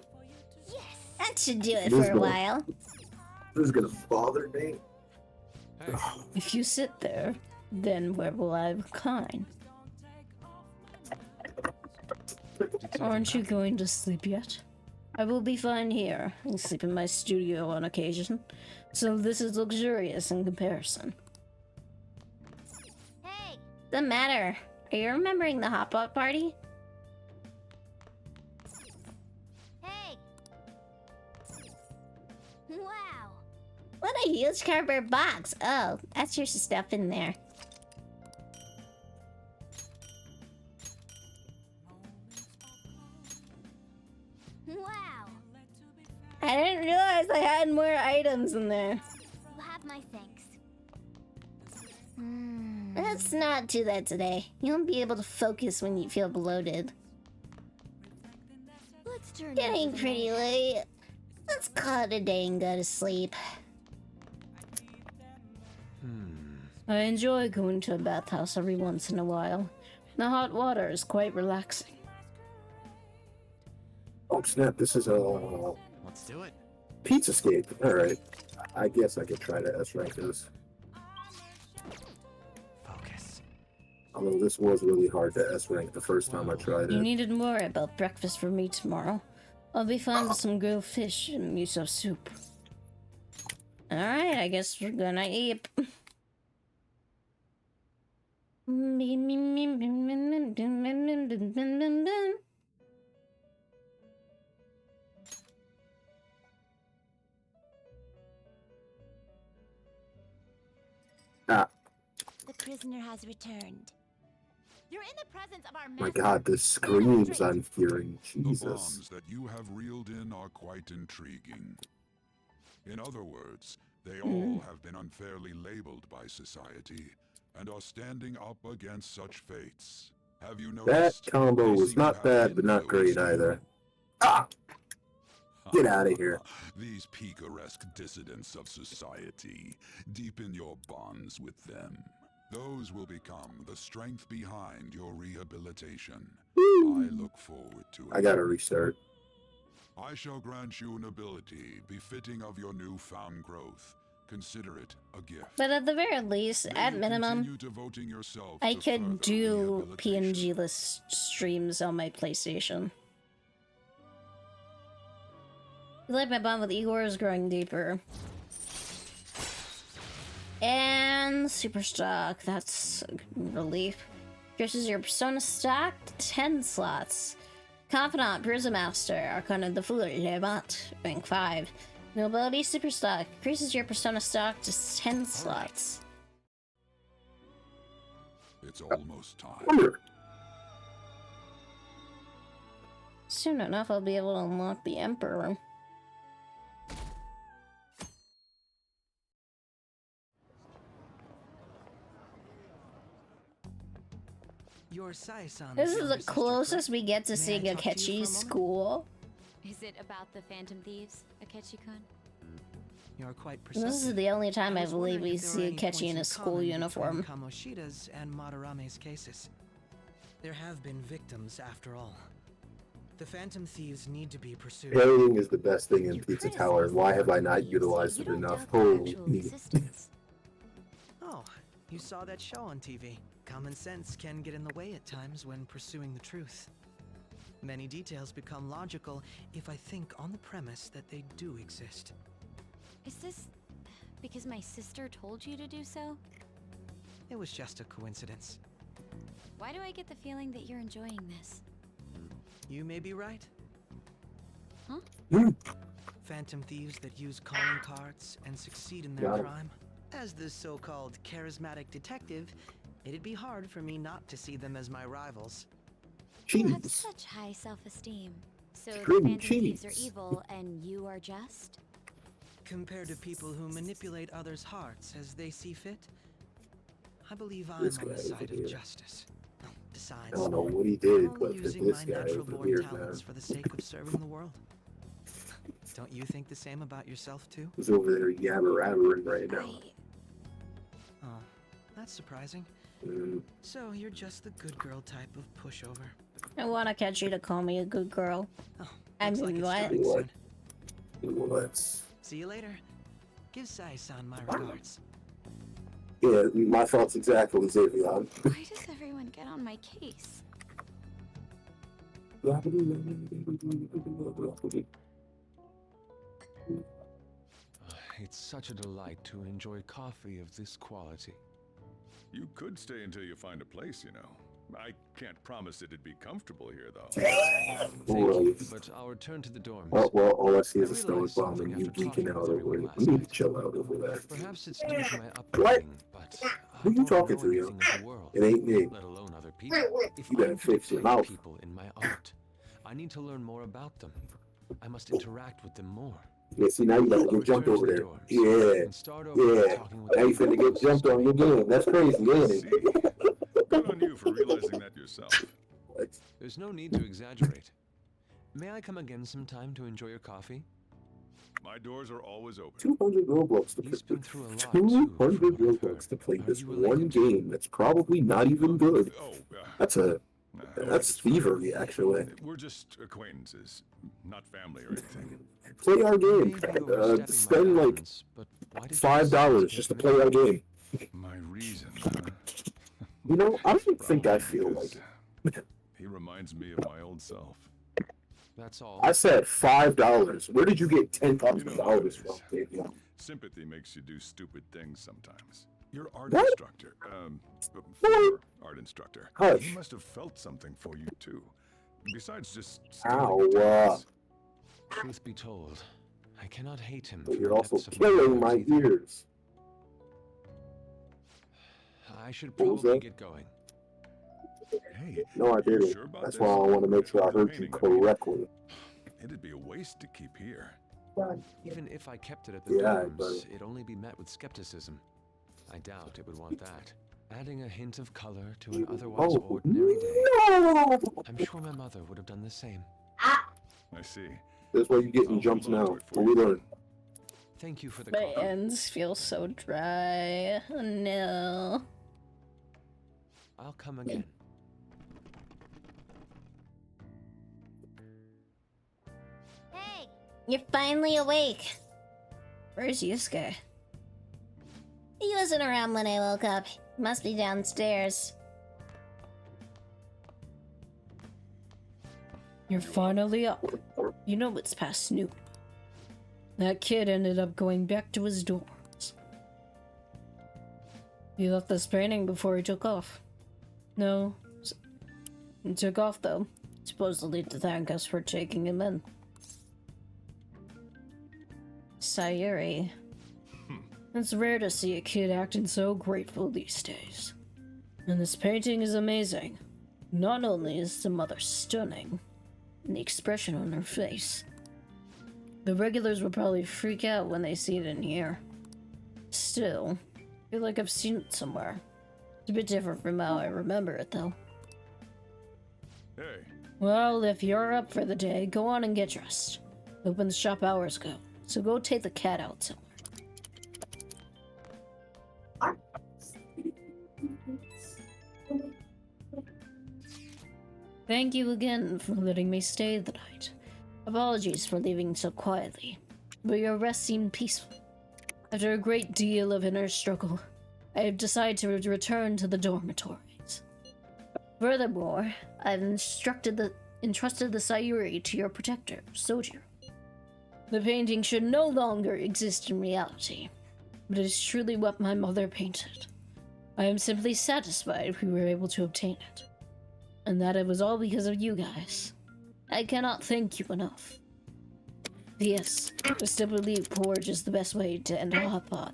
That should do it This for a guy. while. This is gonna bother me. If you sit there, then where will I recline? Aren't you going to sleep yet? I will be fine here and sleep in my studio on occasion, so this is luxurious in comparison. Hey! The matter? Are you remembering the Hotpot party? Hey! Wow! What a huge cardboard box! Oh, that's your stuff in there. Wow! I didn't realize I had more items in there. You have my thanks. Let's not do that today. You won't be able to focus when you feel bloated. Let's turn Getting over the pretty late. let's call it a day and go to sleep. I enjoy going to a bathhouse every once in a while. The hot water is quite relaxing. Oh snap! This is a Let's do it. pizza skate. All right, I guess I could try to S-rank this. Focus. Although this was really hard to S-rank the first time I tried You it. needed more about breakfast for me tomorrow. I'll be fine with some grilled fish and miso soup. Alright, I guess we're gonna eat. Ah, The prisoner has returned. You're in the presence of our my God, the screams I'm hearing. The Jesus. bombs that you have reeled in are quite intriguing. In other words, they all have been unfairly labeled by society and are standing up against such fates. Have you That noticed? combo they was seem to not have bad, but not great influenced you? either. Ah! Get out of here. These picaresque dissidents of society, deepen your bonds with them. Those will become the strength behind your rehabilitation. I look forward to it. I gotta restart. I shall grant you an ability befitting of your newfound growth. Consider it a gift. But at the very least, May at you minimum, continue devoting yourself I to further could do rehabilitation. PNG-less streams on my PlayStation. I feel like my bond with Igor is growing deeper. And super stock, that's a relief. Increases your persona stock to 10 slots. Confidant, Prism Master, Arcana the Fool, Levant, rank 5. Nobility super stock, increases your persona stock to 10 slots. It's almost time. Wonder. Soon enough, I'll be able to unlock the Emperor. Your Sai-san. This is the closest we get to seeing I talk to you for a Akechi's moment? school. Is it about the Phantom Thieves, Akechi-kun? You're quite This is perceptive. the only time I was believe wondering we if there were see any Akechi points in a school common between uniform. Kamoshida's and Madarame's cases. There have been victims, after all. The Phantom Thieves need to be pursued. Parrying is the best thing in You Pizza criticize Tower, and why have I not thieves, utilized you it don't enough? doubt their Holy. actual existence. Oh, you saw that show on TV. Common sense can get in the way at times when pursuing the truth. Many details become logical if I think on the premise that they do exist. Is this because my sister told you to do so? It was just a coincidence. Why do I get the feeling that you're enjoying this? You may be right. Huh? Phantom thieves that use calling cards and succeed in their Yeah. crime. As the so-called charismatic detective, it'd be hard for me not to see them as my rivals. You have Cheese. such high self-esteem. So the Cream Phantom Thieves are cheese. evil and you are just? Compared to people who manipulate others' hearts as they see fit, I believe I'm This on guy the over side here. of justice. Besides, I don't know what he did, I'm but only for using this my guy, it natural was born weird, man. talents for the sake of serving the world. Don't you think the same about yourself too? He's over there yabber-rabbering right now. Oh, that's surprising. Mm, So you're just the good girl type of pushover. I want Akechi to call me a good girl. Oh, I looks like mean, it's what? starting What? soon. let's... See you later. Give Sai-san my regards. Yeah, my thoughts exactly, Xavion. Why does everyone get on my case? It's such a delight to enjoy coffee of this quality. You could stay until you find a place, you know. I can't promise it'd be comfortable here, though. Thank you, but I'll return to the dorms. Well, all I see is I a stone realized bomb something and you after geeking talking out with over everyone it. last We need to night. chill out over that. Perhaps it's due to my upbringing, but Who I you don't talking know to, yo? anything of the world, It ain't me. let alone other people. If You I'm better to fix your depict mouth. people in my art, I need to learn more about them. I must interact with them more. Yeah, see, now you gotta I'll get jumped return over to the there. dorms Yeah, and start over by yeah. talking with Now you finna get jumped on your game. That's crazy, ain't See? it? Good on you for realizing that yourself. There's no need to exaggerate. May I come again sometime to enjoy your coffee? My doors are always open. 200 Robux to He's play. been through a lot, 200 too, from what I've Robux heard. to play Are this you one related to game that's probably not even good. Oh, That's thievery, actually. we're just acquaintances, not family or anything. Play our game. Maybe overstepping my Spend like bounds, but why did you $5 decide just to get play rid our of me? game. My reason, huh? You know, I don't think I Probably feel like because it. he reminds me of my old self. That's all. I said $5. Where did you get $10,000 You know how it from? is. Daniel? Sympathy makes you do stupid things sometimes. Your art What? instructor, former art instructor, Hush. he must have felt something for you too. Besides just Ow, stealing attendance. Truth be told, I cannot hate him. But from you're the also depths of my killing my heart either. ears. I should What was probably that? get going. Hey, No, I you didn't. sure about That's this? why I want to make sure I heard you Painting, I mean. correctly. It'd be a waste to keep here. Even if I kept it at the Yeah, dorms, but- it'd only be met with skepticism. I doubt it would want that. Adding a hint of color to an otherwise Oh, ordinary day. no! I'm sure my mother would have done the same. I see. That's why you're getting I'll jumps hold on now. to it for What we you. learn. Thank you for the My coffee. ends feel so dry. Oh, no. I'll come again. Hey! You're finally awake. Where's Yusuke? He wasn't around when I woke up. He must be downstairs. You're finally up. You know it's past noon. That kid ended up going back to his dorms. He left this painting before he took off. No. He took off though. Supposedly to thank us for taking him in. Sayuri. It's rare to see a kid acting so grateful these days. And this painting is amazing. Not only is the mother stunning, and the expression on her face. The regulars will probably freak out when they see it in here. Still, I feel like I've seen it somewhere. It's a bit different from how I remember it though. Hey, Well, if you're up for the day, go on and get dressed. Open the shop hours ago, so go take the cat out somewhere. Thank you again for letting me stay the night. Apologies for leaving so quietly, but your rest seemed peaceful. After a great deal of inner struggle, I have decided to return to the dormitories. Furthermore, I've entrusted the Sayuri to your protector, Sojiro. The painting should no longer exist in reality, but it is truly what my mother painted. I am simply satisfied we were able to obtain it, and that it was all because of you guys. I cannot thank you enough. Yes, I still believe porridge is the best way to end a hotpot.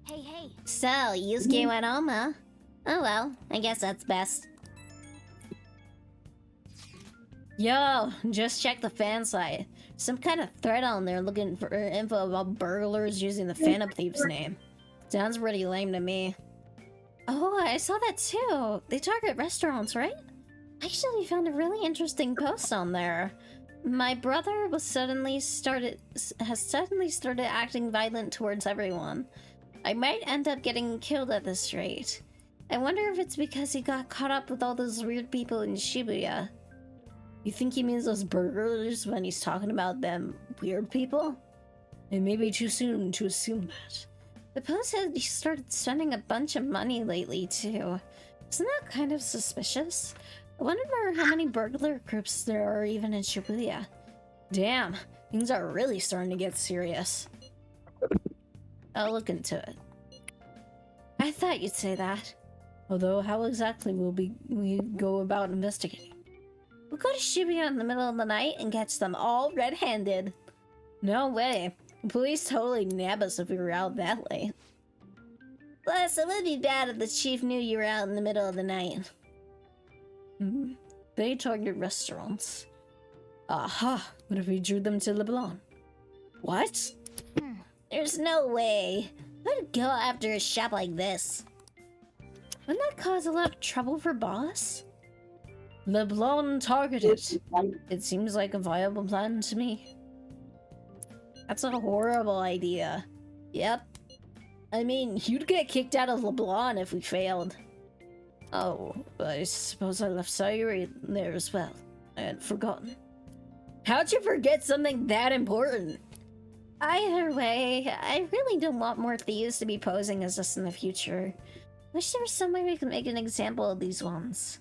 Hey, hey! So, Yusuke went home, huh? Oh well, I guess that's best. Yo, just check the fan site. Some kind of thread on there looking for info about burglars using the Phantom Thief's name. Sounds pretty lame to me. Oh, I saw that too. They target restaurants, right? I actually found a really interesting post on there. My brother has suddenly started acting violent towards everyone. I might end up getting killed at this rate. I wonder if it's because he got caught up with all those weird people in Shibuya. You think he means those burglars when he's talking about them weird people? It may be too soon to assume that. The post said he started spending a bunch of money lately, too. Isn't that kind of suspicious? I wonder how many burglar groups there are even in Shibuya. Damn, things are really starting to get serious. I'll look into it. I thought you'd say that. Although, how exactly will we go about investigating? We'll go to Shibuya in the middle of the night and catch them all red-handed. No way. The police totally nab us if we were out that late. Plus, it would be bad if the chief knew you were out in the middle of the night. They target restaurants. Aha! What if we drew them to Leblon? What? There's no way. Who'd go after a shop like this? Wouldn't that cause a lot of trouble for boss? LeBlanc targeted. It seems like a viable plan to me. That's a horrible idea. Yep. I mean, you'd get kicked out of LeBlanc if we failed. Oh, I suppose I left Sayuri there as well. I had forgotten. How'd you forget something that important? Either way, I really don't want more thieves to be posing as us in the future. Wish there was some way we could make an example of these ones.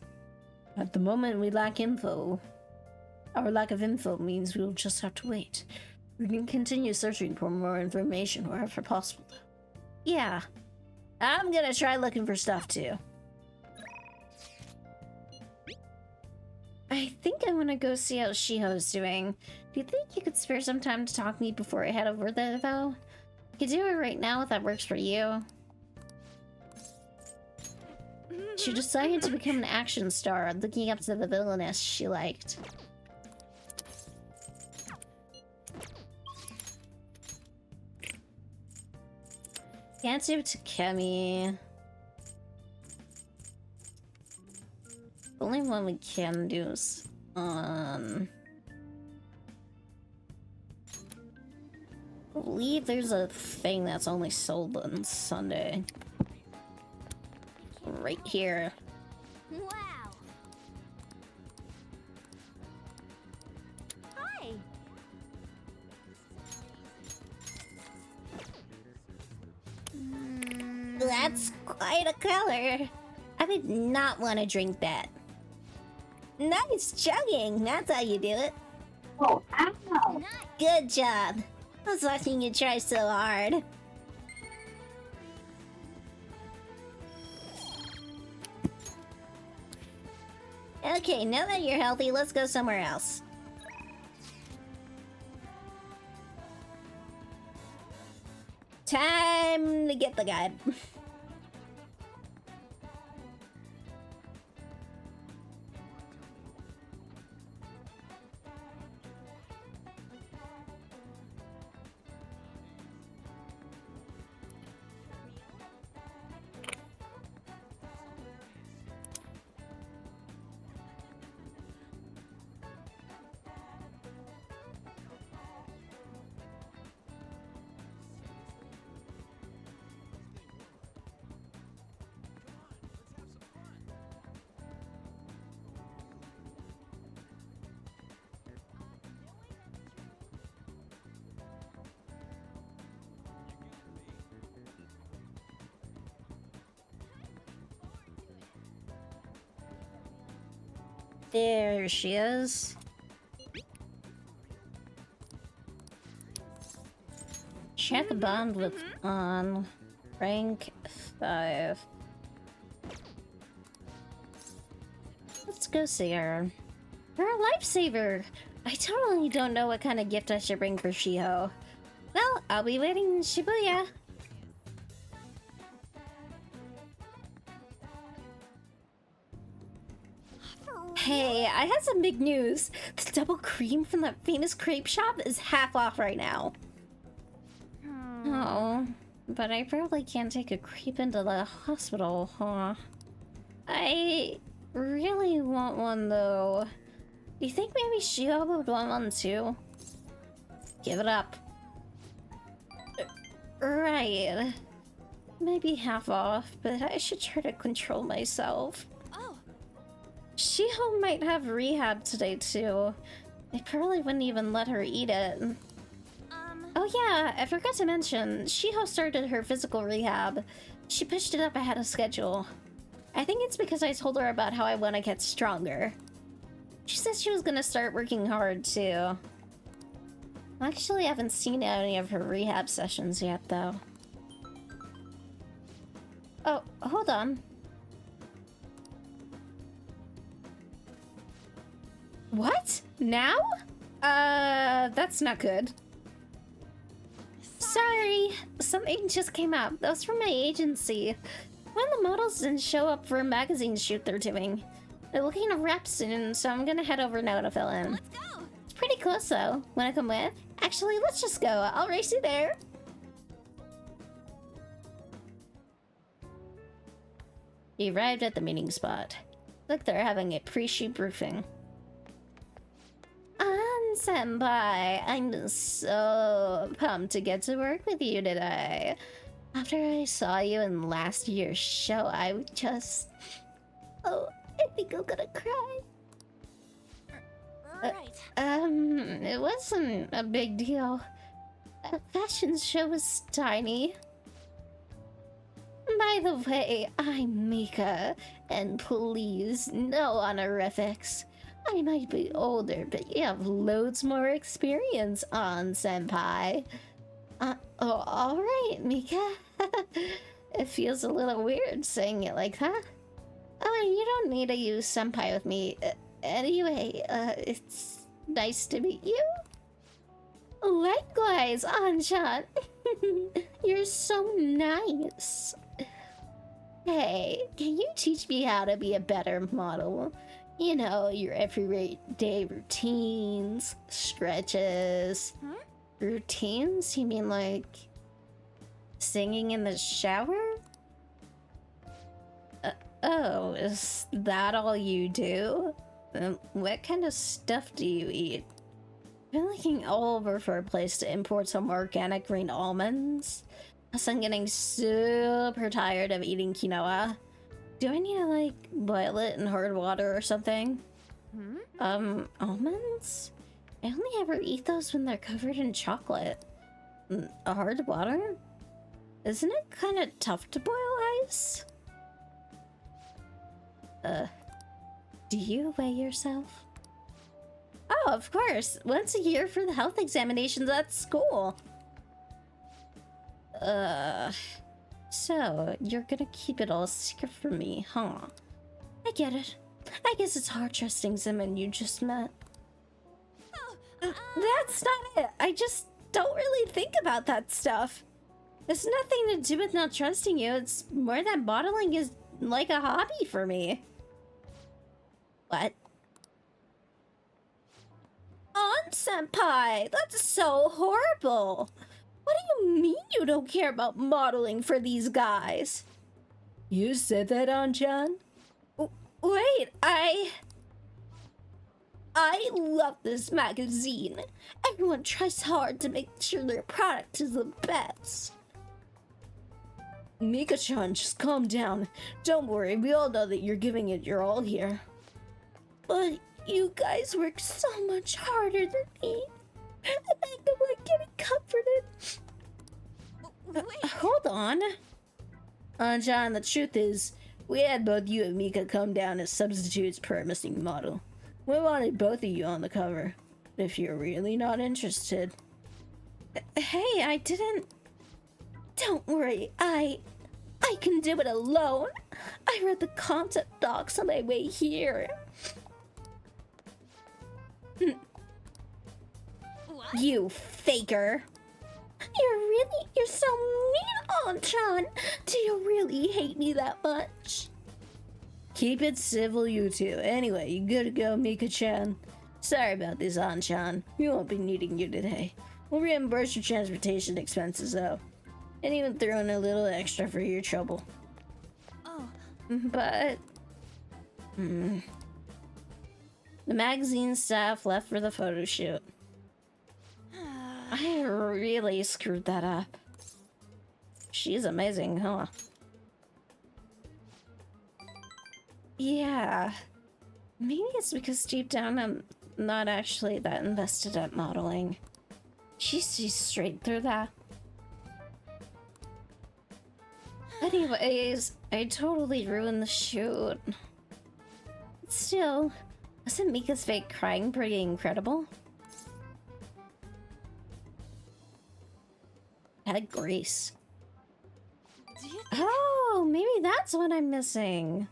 At the moment, we lack info. Our lack of info means we'll just have to wait. We can continue searching for more information wherever possible. Yeah. I'm gonna try looking for stuff too. I think I'm gonna go see how Shiho's doing. Do you think you could spare some time to talk to me before I head over there, though? I could do it right now if that works for you. She decided to become an action star, looking up to the villainess she liked. Can't do it to Kemi. The only one we can do is I believe there's a thing that's only sold on Sunday. Right here. Wow. Hi. That's quite a color. I would not want to drink that. Nice chugging. That's how you do it. Oh, ow. Good job. I was watching you try so hard. Okay, now that you're healthy, let's go somewhere else. Time to get the guide. There she is. Check the bond with on rank 5. Let's go see her. You're a lifesaver. I totally don't know what kind of gift I should bring for Shiho. Well, I'll be waiting in Shibuya. Hey, I have some big news. The double cream from that famous crepe shop is half off right now. Oh, but I probably can't take a creep into the hospital, huh? I really want one, though. Do you think maybe Shiho would want one, too? Give it up. Right. Maybe half off, but I should try to control myself. Shiho might have rehab today, too. They probably wouldn't even let her eat it. Oh yeah, I forgot to mention, Shiho started her physical rehab. She pushed it up ahead of schedule. I think it's because I told her about how I want to get stronger. She said she was gonna start working hard, too. Actually, I haven't seen any of her rehab sessions yet, though. Oh, hold on. What? Now? That's not good. Sorry, something just came up. That was from my agency. One of the models didn't show up for a magazine shoot they're doing. They're looking to wrap soon, so I'm gonna head over now to fill in. Let's go. It's pretty close though. Wanna come with? Actually, let's just go. I'll race you there. He arrived at the meeting spot. Like they're having a pre-shoot briefing. Senpai, I'm so pumped to get to work with you today. After I saw you in last year's show, I just... Oh, I think I'm gonna cry. Right. It wasn't a big deal. The fashion show was tiny. By the way, I'm Mika, and please, no honorifics. I might be older, but you have loads more experience on, senpai. Oh, alright, Mika. It feels a little weird saying it like that. Oh, and you don't need to use senpai with me. Anyway, it's nice to meet you. Likewise, Anshan. You're so nice. Hey, can you teach me how to be a better model? You know, your everyday routines, stretches. Huh? Routines? You mean like singing in the shower? Oh, is that all you do? What kind of stuff do you eat? I've been looking all over for a place to import some organic green almonds. Plus, I'm getting super tired of eating quinoa. Do I need to, like, boil it in hard water or something? Almonds? I only ever eat those when they're covered in chocolate. Hard water? Isn't it kind of tough to boil ice? Do you weigh yourself? Oh, of course. Once a year for the health examinations at school. So, you're gonna keep it all secret from me, huh? I get it. I guess it's hard trusting someone you just met. That's not it. I just don't really think about that stuff. It's nothing to do with not trusting you. It's more that modeling is like a hobby for me. What? Senpai, that's so horrible. What do you mean you don't care about modeling for these guys? You said that, An-chan? Wait, I love this magazine. Everyone tries hard to make sure their product is the best. Mika-chan, just calm down. Don't worry, we all know that you're giving it your all here. But you guys work so much harder than me. And I'm the one getting comforted. Hold on. John, the truth is, we had both you and Mika come down as substitutes per a missing model. We wanted both of you on the cover, if you're really not interested. Hey, I didn't... Don't worry, I can do it alone. I read the concept docs on my way here. What? You faker. You're so mean, An-chan. Do you really hate me that much? Keep it civil, you two. Anyway, you gotta go, Mika-chan. Sorry about this, An-chan. We won't be needing you today. We'll reimburse your transportation expenses, though. And even throw in a little extra for your trouble. Oh. But... the magazine staff left for the photo shoot. I really screwed that up. She's amazing, huh? Yeah. Maybe it's because deep down I'm not actually that invested at modeling. She sees straight through that. Anyways, I totally ruined the shoot. Still, wasn't Mika's fake crying pretty incredible? Had grace. Oh, maybe that's what I'm missing.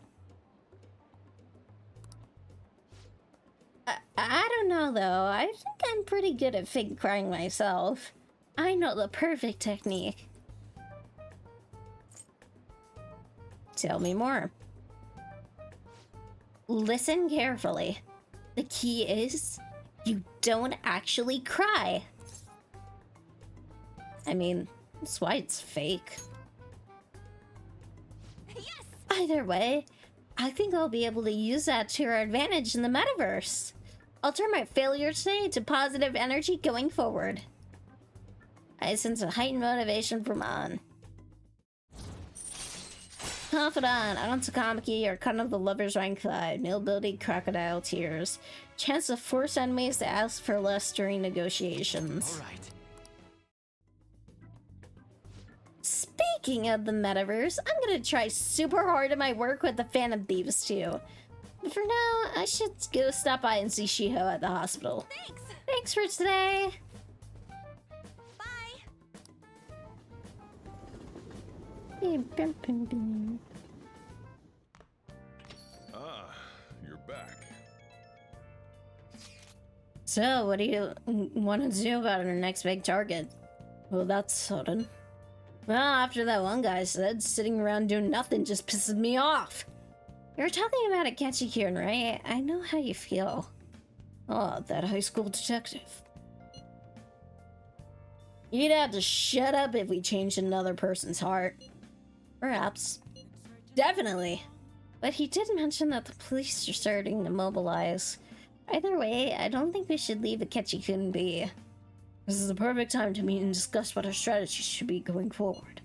I don't know though. I think I'm pretty good at fake crying myself. I know the perfect technique. Tell me more. Listen carefully. The key is you don't actually cry. I mean, that's why it's fake. Yes! Either way, I think I'll be able to use that to our advantage in the metaverse. I'll turn my failure today to positive energy going forward. I sense a heightened motivation from On. Confidant, Antakamaki, or cut of the lover's rank 5. No ability, crocodile tears. Chance to force enemies to ask for less during negotiations. Alright. Speaking of the metaverse, I'm gonna try super hard at my work with the Phantom Thieves too. But for now, I should go stop by and see Shiho at the hospital. Thanks. Thanks for today. Bye. Ah, you're back. So, what do you want to do about our next big target? Well, that's sudden. Well, after that one guy said, sitting around doing nothing just pisses me off. You're talking about Akechi-kun, right? I know how you feel. Oh, that high school detective. You'd have to shut up if we changed another person's heart. Perhaps. Definitely. But he did mention that the police are starting to mobilize. Either way, I don't think we should leave Akechi-kun be. This is the perfect time to meet and discuss what our strategy should be going forward.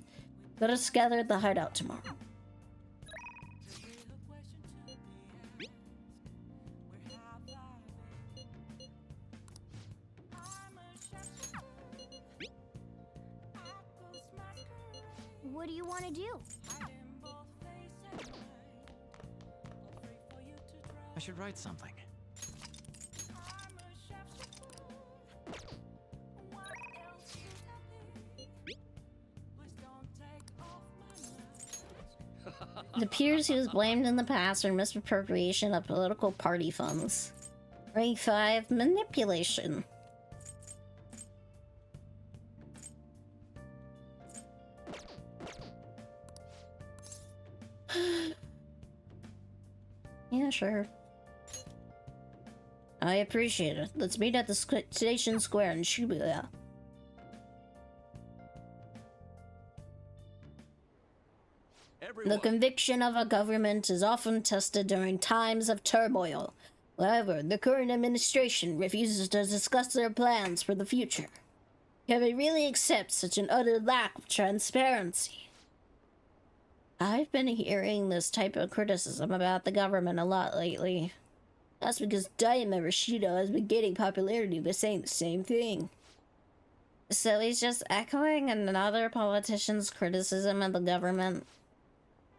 Let us gather at the hideout tomorrow. What do you want to do? I should write something. It appears he was blamed in the past for misappropriation of political party funds. Rank 5, manipulation. Yeah, sure. I appreciate it. Let's meet at the station square in Shibuya. The conviction of a government is often tested during times of turmoil. However, the current administration refuses to discuss their plans for the future. Can we really accept such an utter lack of transparency? I've been hearing this type of criticism about the government a lot lately. That's because Daima Rashido has been gaining popularity by saying the same thing. So he's just echoing another politician's criticism of the government.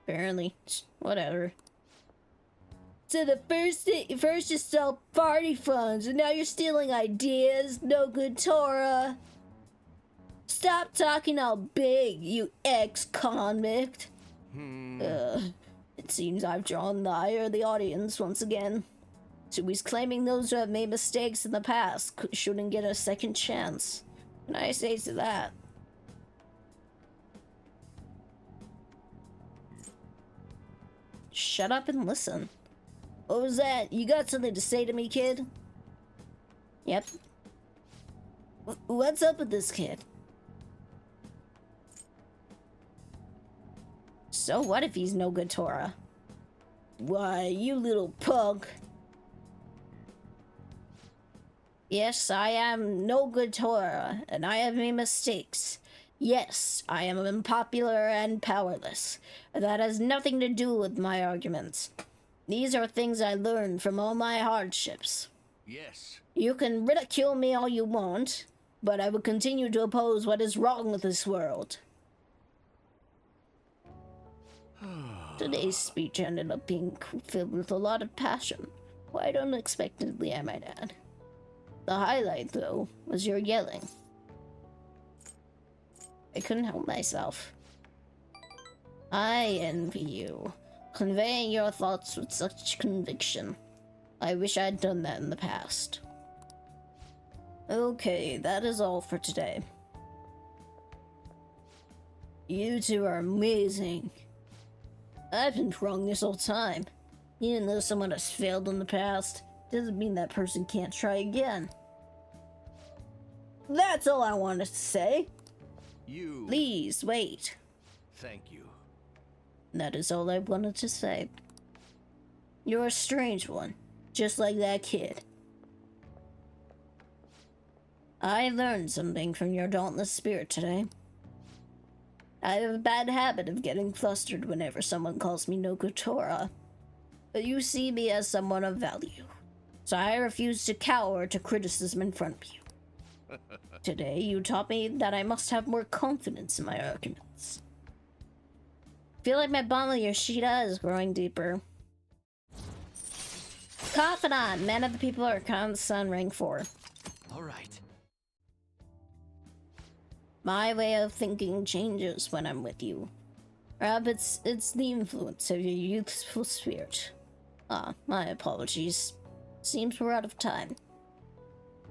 Apparently. Whatever. So the first you stole party funds, and now you're stealing ideas? No good, Tora. Stop talking all big, you ex-convict. It seems I've drawn the ire of the audience once again. So he's claiming those who have made mistakes in the past shouldn't get a second chance. What can I say to that? Shut up and listen. What was that? You got something to say to me, kid? Yep. What's up with this kid? So what if he's no good, Tora? Why, you little punk. Yes, I am no good, Tora, and I have made mistakes. Yes, I am unpopular and powerless. That has nothing to do with my arguments. These are things I learned from all my hardships. Yes. You can ridicule me all you want, but I will continue to oppose what is wrong with this world. Today's speech ended up being filled with a lot of passion. Quite unexpectedly, I might add. The highlight, though, was your yelling. I couldn't help myself. I envy you, conveying your thoughts with such conviction. I wish I'd done that in the past. Okay, that is all for today. You two are amazing. I've been wrong this whole time. Even though someone has failed in the past, doesn't mean that person can't try again. That's all I wanted to say. Please, wait. Thank you. That is all I wanted to say. You're a strange one, just like that kid. I learned something from your dauntless spirit today. I have a bad habit of getting flustered whenever someone calls me no Kotora, but you see me as someone of value, so I refuse to cower to criticism in front of you. Today, you taught me that I must have more confidence in my arguments. I feel like my bond with Yoshida is growing deeper. Confidant, man of the people, Archon Sun, rank 4. Alright. My way of thinking changes when I'm with you. Perhaps it's the influence of your youthful spirit. Ah, my apologies. Seems we're out of time.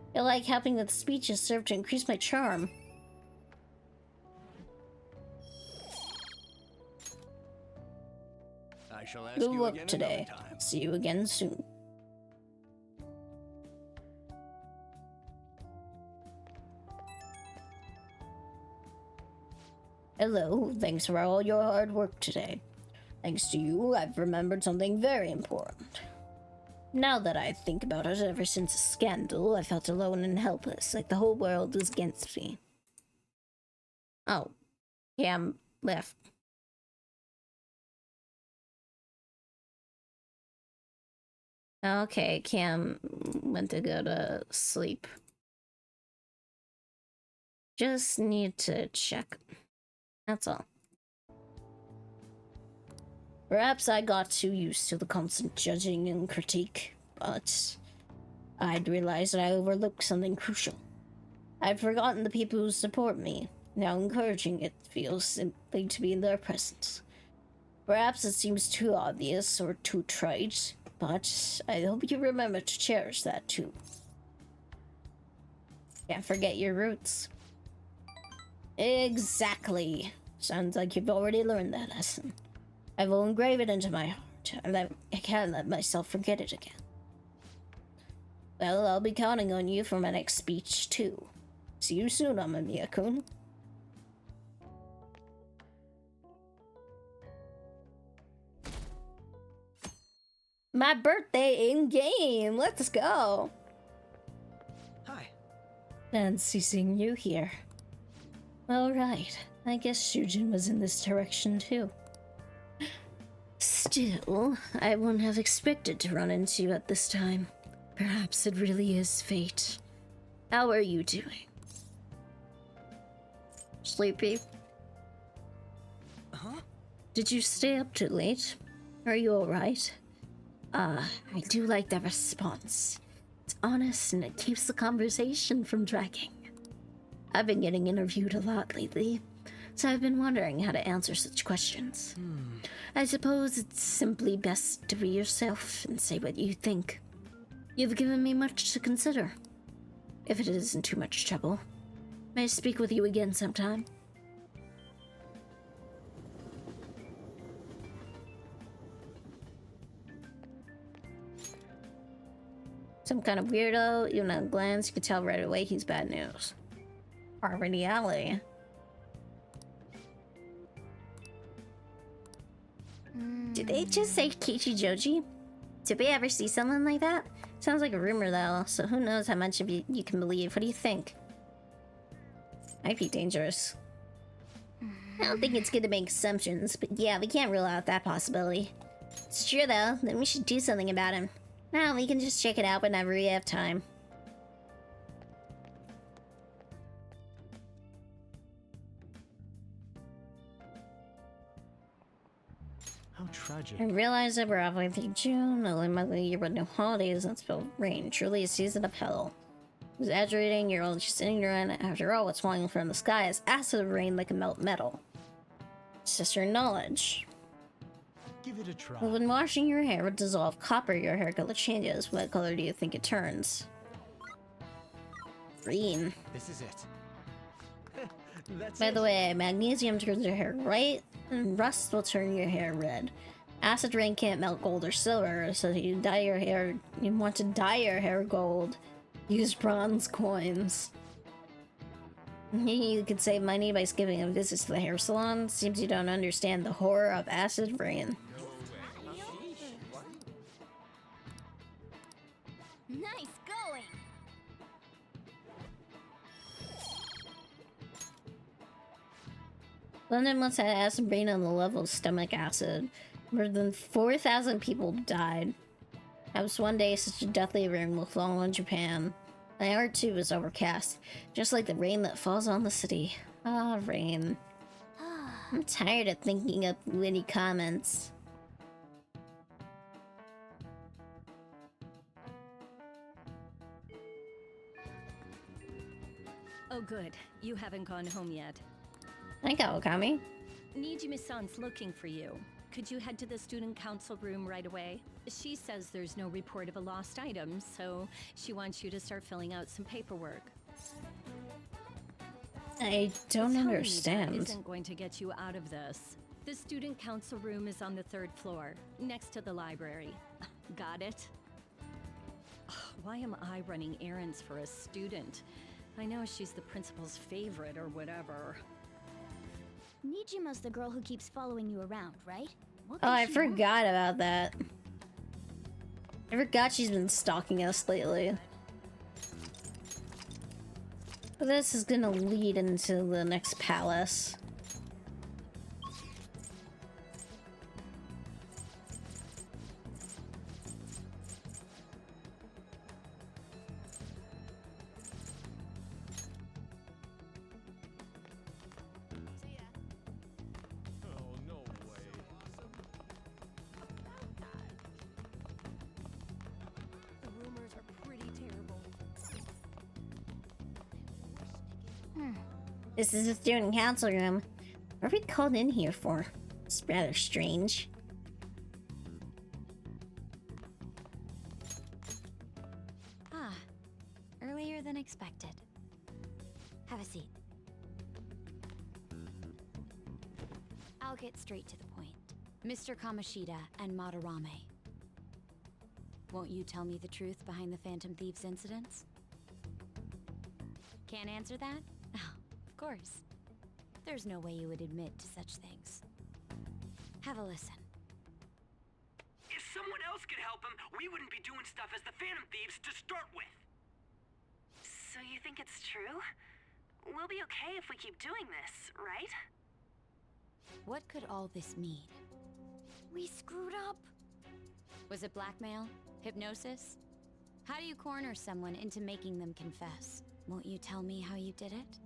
I feel like helping with speeches served to increase my charm. I shall ask Good you luck again today. another time. See you again soon. Hello, thanks for all your hard work today. Thanks to you, I've remembered something very important. Now that I think about it, ever since the scandal, I felt alone and helpless, like the whole world was against me. Oh, Cam left. Okay, Cam went to go to sleep. Just need to check. That's all. Perhaps I got too used to the constant judging and critique, but I'd realized that I overlooked something crucial. I'd forgotten the people who support me. Now encouraging it feels simply to be in their presence. Perhaps it seems too obvious or too trite, but I hope you remember to cherish that too. Can't forget your roots. Exactly. Sounds like you've already learned that lesson. I will engrave it into my heart, and I can't let myself forget it again. Well, I'll be counting on you for my next speech, too. See you soon, Amamiya-kun. My birthday in-game! Let's go! Hi. Fancy seeing you here. Alright, I guess Shujin was in this direction, too. Still, I wouldn't have expected to run into you at this time. Perhaps it really is fate. How are you doing? Sleepy? Huh? Did you stay up too late? Are you alright? I do like the response. It's honest and it keeps the conversation from dragging. I've been getting interviewed a lot lately, so I've been wondering how to answer such questions. I suppose it's simply best to be yourself and say what you think. You've given me much to consider. If it isn't too much trouble, may I speak with you again sometime? Some kind of weirdo, even at a glance, you can tell right away he's bad news. Harmony Alley. Did they just say Kichijoji? Did we ever see someone like that? Sounds like a rumor though, so who knows how much of you can believe. What do you think? Might be dangerous. I don't think it's good to make assumptions, but yeah, we can't rule out that possibility. It's true though, then we should do something about him. Now we can just check it out whenever we have time. How tragic. I realize that we're halfway through June, only month of the year with no holidays, and spelled rain. Truly a season of hell. Exaggerating, you're all just ignorant. After all, what's falling from the sky is acid rain that can melt metal. It's just your knowledge. Give it a try. When washing your hair would dissolve copper, your hair color changes. What color do you think it turns? Green. This is it. That's By the way, magnesium turns your hair white, and rust will turn your hair red. Acid rain can't melt gold or silver, so if you want to dye your hair gold, use bronze coins. You could save money by skipping a visit to the hair salon. Seems you don't understand the horror of acid rain. London once had acid rain on the level of stomach acid. More than 4,000 people died. Perhaps one day such a deathly rain will fall on Japan. My heart too is overcast, just like the rain that falls on the city. Ah, rain. I'm tired of thinking of witty comments. Oh good, you haven't gone home yet. Thank you, Okami. Nijimi-san's looking for you. Could you head to the student council room right away? She says there's no report of a lost item, so she wants you to start filling out some paperwork. I don't Telling me understand. that isn't going to get you out of this. The student council room is on the 3rd floor, next to the library. Got it? Why am I running errands for a student? I know she's the principal's favorite or whatever. Nijima's the girl who keeps following you around, right? What Oh, could I she forgot about that. I forgot she's been stalking us lately. But this is gonna lead into the next palace. Oh, no way. The rumors are pretty terrible. This is the student council room. What are we called in here for? It's rather strange. Ah, earlier than expected. Have a seat. I'll get straight to the point. Mr. Kamoshida and Madarame. Won't you tell me the truth behind the Phantom Thieves incidents? Can't answer that? Oh, of course. There's no way you would admit to such things. Have a listen. If someone else could help him, we wouldn't be doing stuff as the Phantom Thieves to start with. So you think it's true? We'll be okay if we keep doing this, right? What could all this mean? We screwed up. Was it blackmail? Hypnosis? How do you corner someone into making them confess? Won't you tell me how you did it?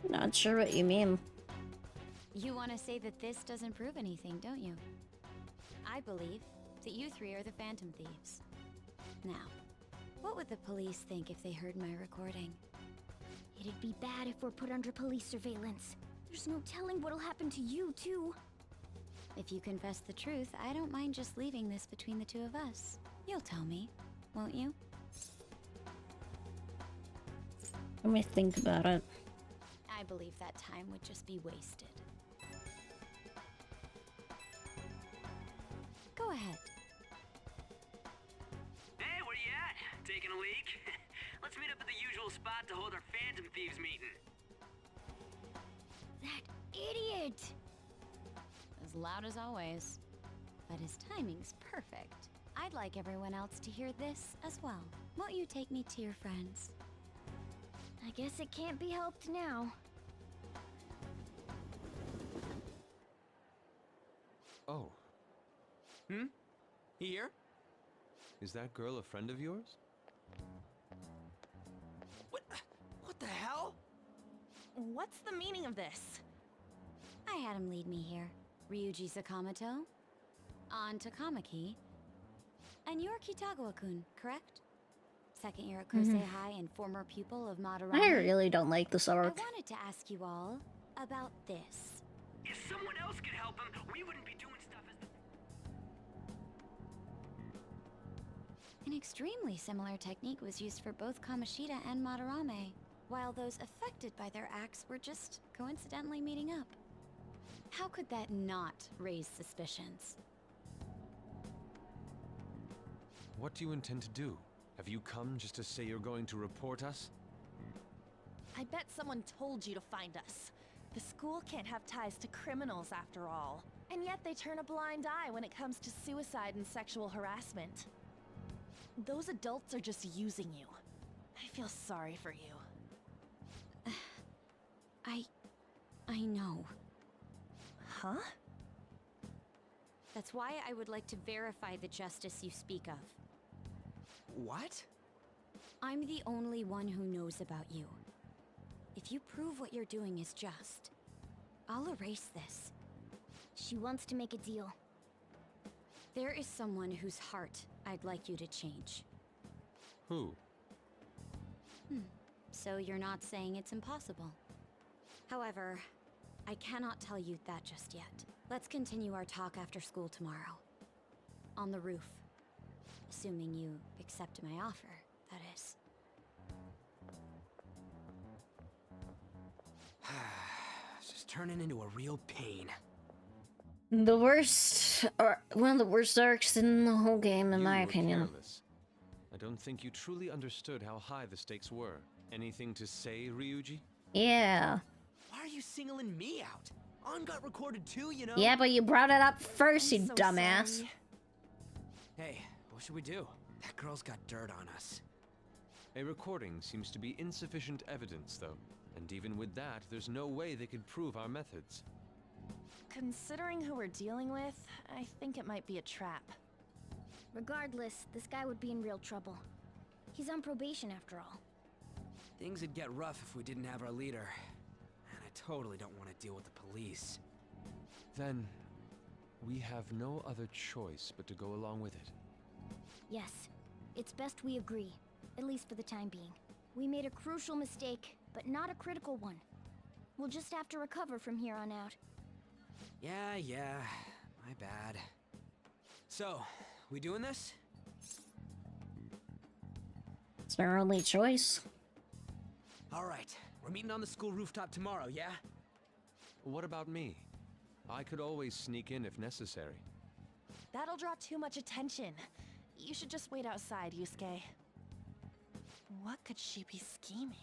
Not sure what you mean. You want to say that this doesn't prove anything, don't you? I believe that you three are the Phantom Thieves. Now, what would the police think if they heard my recording? It'd be bad if we're put under police surveillance. There's no telling what'll happen to you, too. If you confess the truth, I don't mind just leaving this between the two of us. You'll tell me, won't you? Let me think about it. I believe that time would just be wasted. Go ahead. Hey, where you at? Taking a leak? Let's meet up at the usual spot to hold our Phantom Thieves meeting. That idiot! As loud as always. But his timing's perfect. I'd like everyone else to hear this as well. Won't you take me to your friends? I guess it can't be helped now. Oh, Here? is that girl a friend of yours? What the hell? What's the meaning of this? I had him lead me here. Ryuji Sakamoto, on Takamaki, and you're Kitagawa-kun, correct? Second year at Kosei High and former pupil of Madarame. I really don't like this arc. I wanted to ask you all about this. If someone else could help him, we wouldn't be doing stuff as the... An extremely similar technique was used for both Kamoshida and Madarame, while those affected by their acts were just coincidentally meeting up. How could that not raise suspicions? What do you intend to do? Have you come just to say you're going to report us? I bet someone told you to find us. The school can't have ties to criminals after all. And yet they turn a blind eye when it comes to suicide and sexual harassment. Those adults are just using you. I feel sorry for you. I know. Huh? That's why I would like to verify the justice you speak of. What? I'm the only one who knows about you. If you prove what you're doing is just, I'll erase this. She wants to make a deal. There is someone whose heart I'd like you to change. Who? So you're not saying it's impossible. However, I cannot tell you that just yet. Let's continue our talk after school tomorrow. On the roof. Assuming you accept my offer, that is. It's just turning into a real pain. The worst, or one of the worst arcs in the whole game, in my opinion. Careless. I don't think you truly understood how high the stakes were. Anything to say, Ryuji? Yeah. Why are you singling me out? On got recorded too, you know? Yeah, but you brought it up first, you I'm so dumbass. sorry. Hey, what should we do? That girl's got dirt on us. A recording seems to be insufficient evidence, though. And even with that, there's no way they could prove our methods. Considering who we're dealing with, I think it might be a trap. Regardless, this guy would be in real trouble. He's on probation after all. Things would get rough if we didn't have our leader. And I totally don't want to deal with the police. Then, we have no other choice but to go along with it. Yes, it's best we agree, at least for the time being. We made a crucial mistake, but not a critical one. We'll just have to recover from here on out. Yeah, my bad. So, we doing this? It's our only choice. Alright, we're meeting on the school rooftop tomorrow, yeah? What about me? I could always sneak in if necessary. That'll draw too much attention. You should just wait outside, Yusuke. What could she be scheming?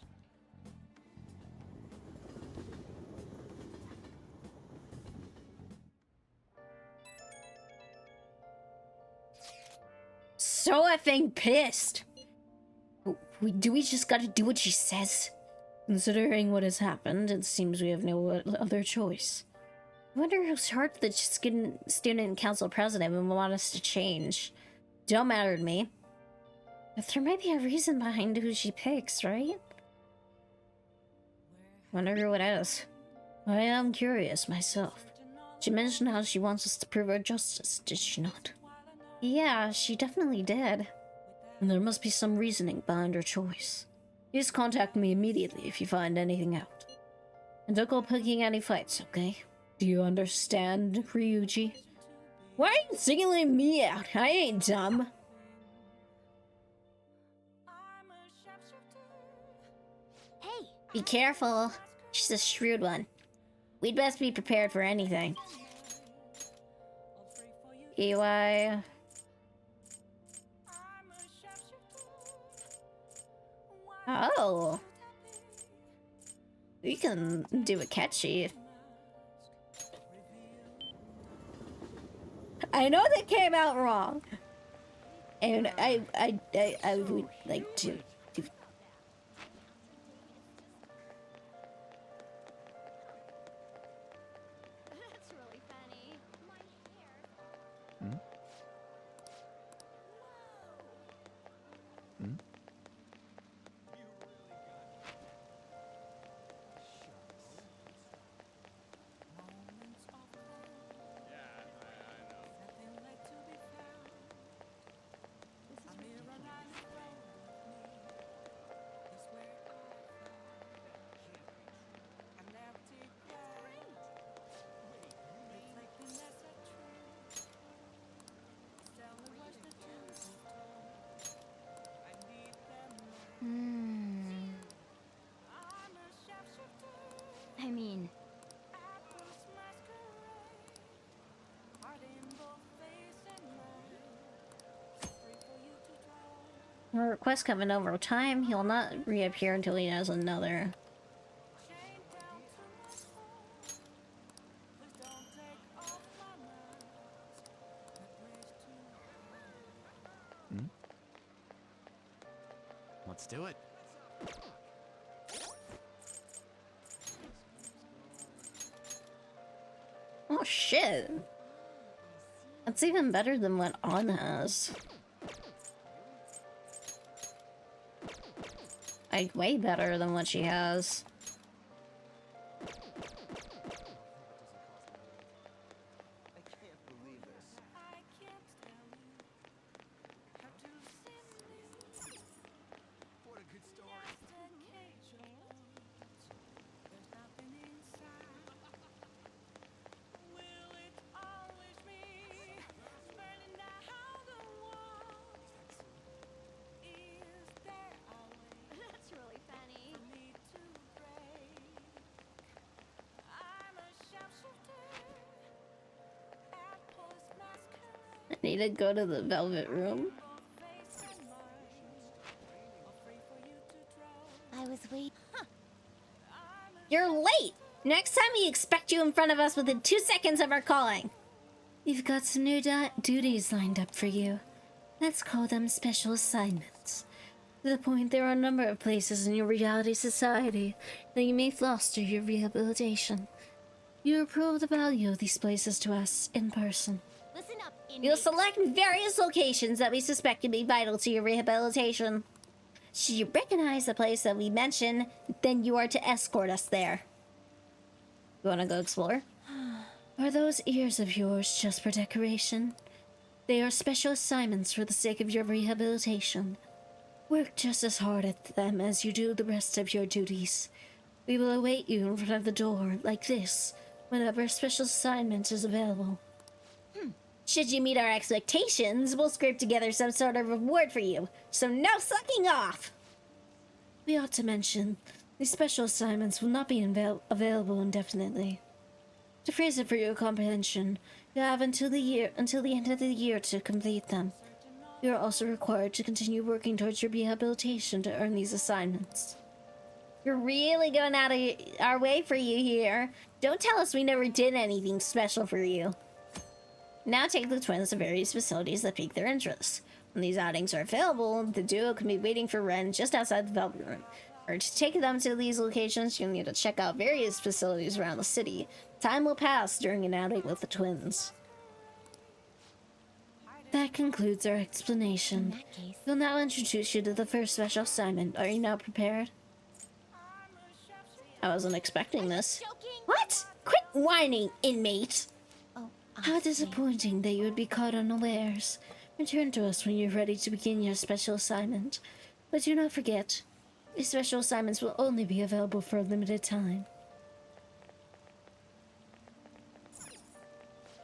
So effing pissed. We just gotta do what she says? Considering what has happened, it seems we have no other choice. I wonder whose heart the student council president would want us to change. Don't matter to me. But there might be a reason behind who she picks, right? Wonder who it is. I am curious myself. She mentioned how she wants us to prove her justice, did she not? Yeah, she definitely did. And there must be some reasoning behind her choice. Please contact me immediately if you find anything out. And don't go picking any fights, okay? Do you understand, Ryuji? Why are you singling me out? I ain't dumb. Hey! Be careful. She's a shrewd one. We'd best be prepared for anything. EY. Oh. We can do it catchy. I know that came out wrong. And I would like to do. That's really funny. My hair. Hmm? Hmm? I mean... A request coming over time. He'll not reappear until he has another. Hmm? Let's do it. shit. That's even better than what On has. Like, way better than what she has. That's really funny. I need to go to the Velvet Room. I was waiting. You're late! Next time we expect you in front of us within 2 seconds of our calling. We've got some new duties lined up for you. Let's call them special assignments. To the point, there are a number of places in your reality society that you may foster your rehabilitation. You prove the value of these places to us in person. Listen up, You'll select various locations that we suspect can be vital to your rehabilitation. Should you recognize the place that we mention, then you are to escort us there. You wanna go explore? Are those ears of yours just for decoration? They are special assignments for the sake of your rehabilitation. Work just as hard at them as you do the rest of your duties. We will await you in front of the door, like this, whenever a special assignment is available. Should you meet our expectations, we'll scrape together some sort of reward for you, so no slacking off! We ought to mention, these special assignments will not be available indefinitely. To phrase it for your comprehension, you have until the end of the year to complete them. You are also required to continue working towards your rehabilitation to earn these assignments. We're really going out of our way for you here. Don't tell us we never did anything special for you. Now take the twins to various facilities that pique their interest. When these outings are available, the duo can be waiting for Ren just outside the Velvet Room. Or to take them to these locations, you'll need to check out various facilities around the city. Time will pass during an outing with the twins. That concludes our explanation. We'll now introduce you to the first special assignment. Are you now prepared? I wasn't expecting this. What? Quit whining, inmate! How disappointing that you would be caught unawares. Return to us when you're ready to begin your special assignment. But do not forget, these special assignments will only be available for a limited time.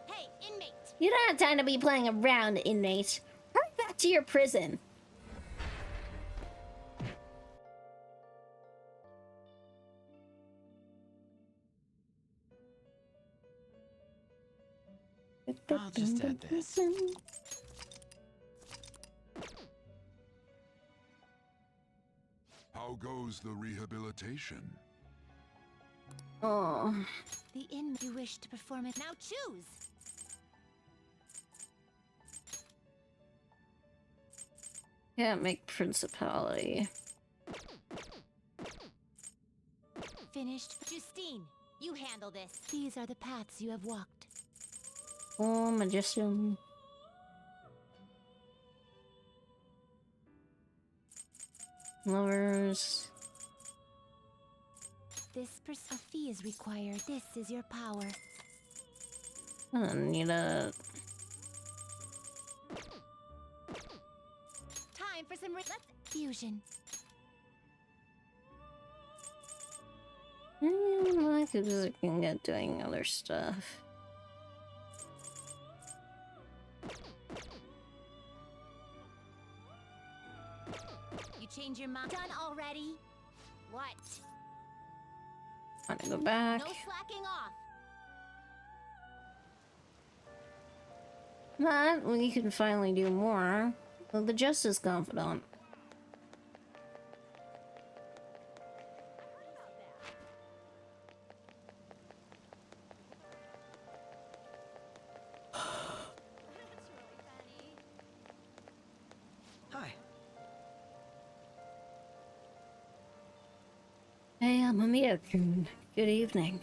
Hey, inmate! You don't have time to be playing around, inmate. Hurry back to your prison. I'll just add this. How goes the rehabilitation? Oh. The inn you wish to perform it. Now choose! Can't make principality. Finished. Justine, you handle this. These are the paths you have walked. Oh, magician. Lovers. A fee is required. This is your power. I don't need a... Time for some fusion. I can get doing other stuff. You change your mind. Done already? What? Want to go back? No slacking off. But we can finally do more. Well, the Justice Confidant. Hi. Hey, I'm Amir-kun. Good evening.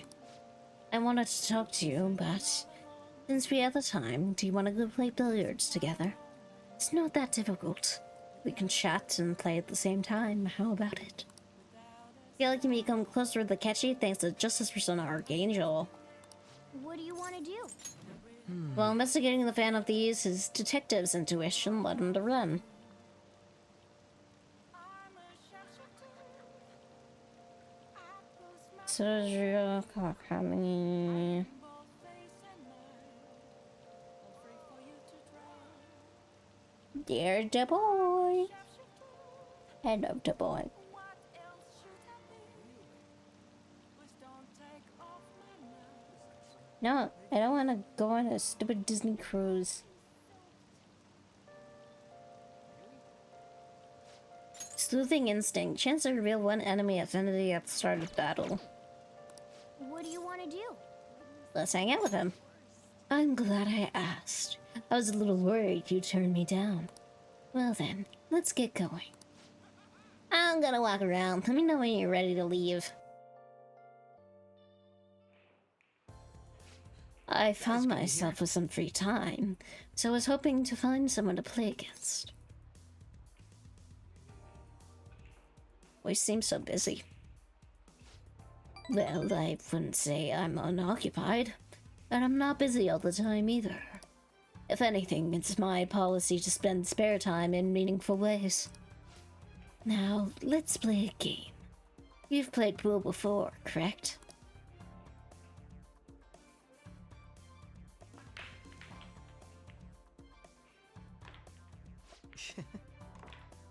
I wanted to talk to you, but Since we have the time, do you want to go play billiards together? It's not that difficult. We can chat and play at the same time. How about it? Feel like you become closer with Akechi thanks to Justice Persona Archangel. What do you want to do? While investigating the Phantom Thieves, his detective's intuition led him to run. Sergio Kakami. There's the boy. Hello, the boy. No, I don't want to go on a stupid Disney cruise. Sleuthing instinct. Chance to reveal one enemy affinity at the start of battle. What do you want to do? Let's hang out with him. I'm glad I asked. I was a little worried you turned me down. Well then, let's get going. I'm gonna walk around. Let me know when you're ready to leave. I found myself with some free time, so I was hoping to find someone to play against. We seem so busy. Well, I wouldn't say I'm unoccupied, and I'm not busy all the time either. If anything, it's my policy to spend spare time in meaningful ways. Now, let's play a game. You've played pool before, correct?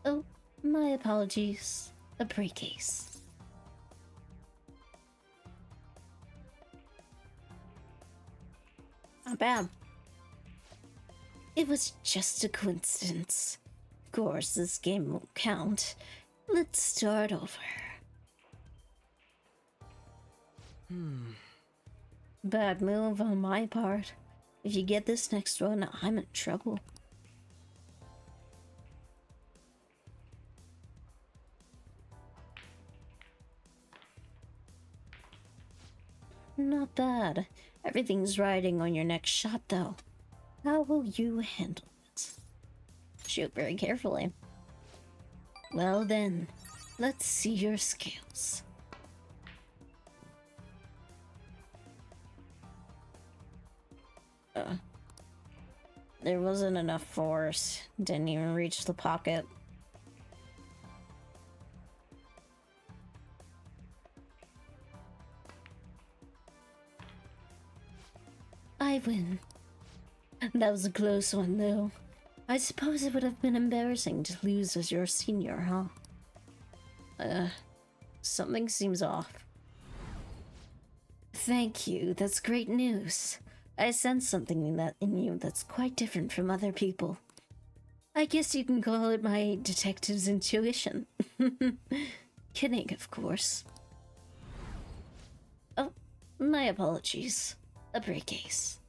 Oh, my apologies. A pre-case. Not bad. It was just a coincidence. Of course, this game won't count. Let's start over. Bad move on my part. If you get this next one, I'm in trouble. Not bad. Everything's riding on your next shot, though. How will you handle it? Shoot very carefully. Well then, let's see your skills. There wasn't enough force. Didn't even reach the pocket. I win. That was a close one, though. I suppose it would have been embarrassing to lose as your senior, huh? Something seems off. Thank you, that's great news. I sense something in you that's quite different from other people. I guess you can call it my detective's intuition. Kidding, of course. Oh, my apologies. A break case.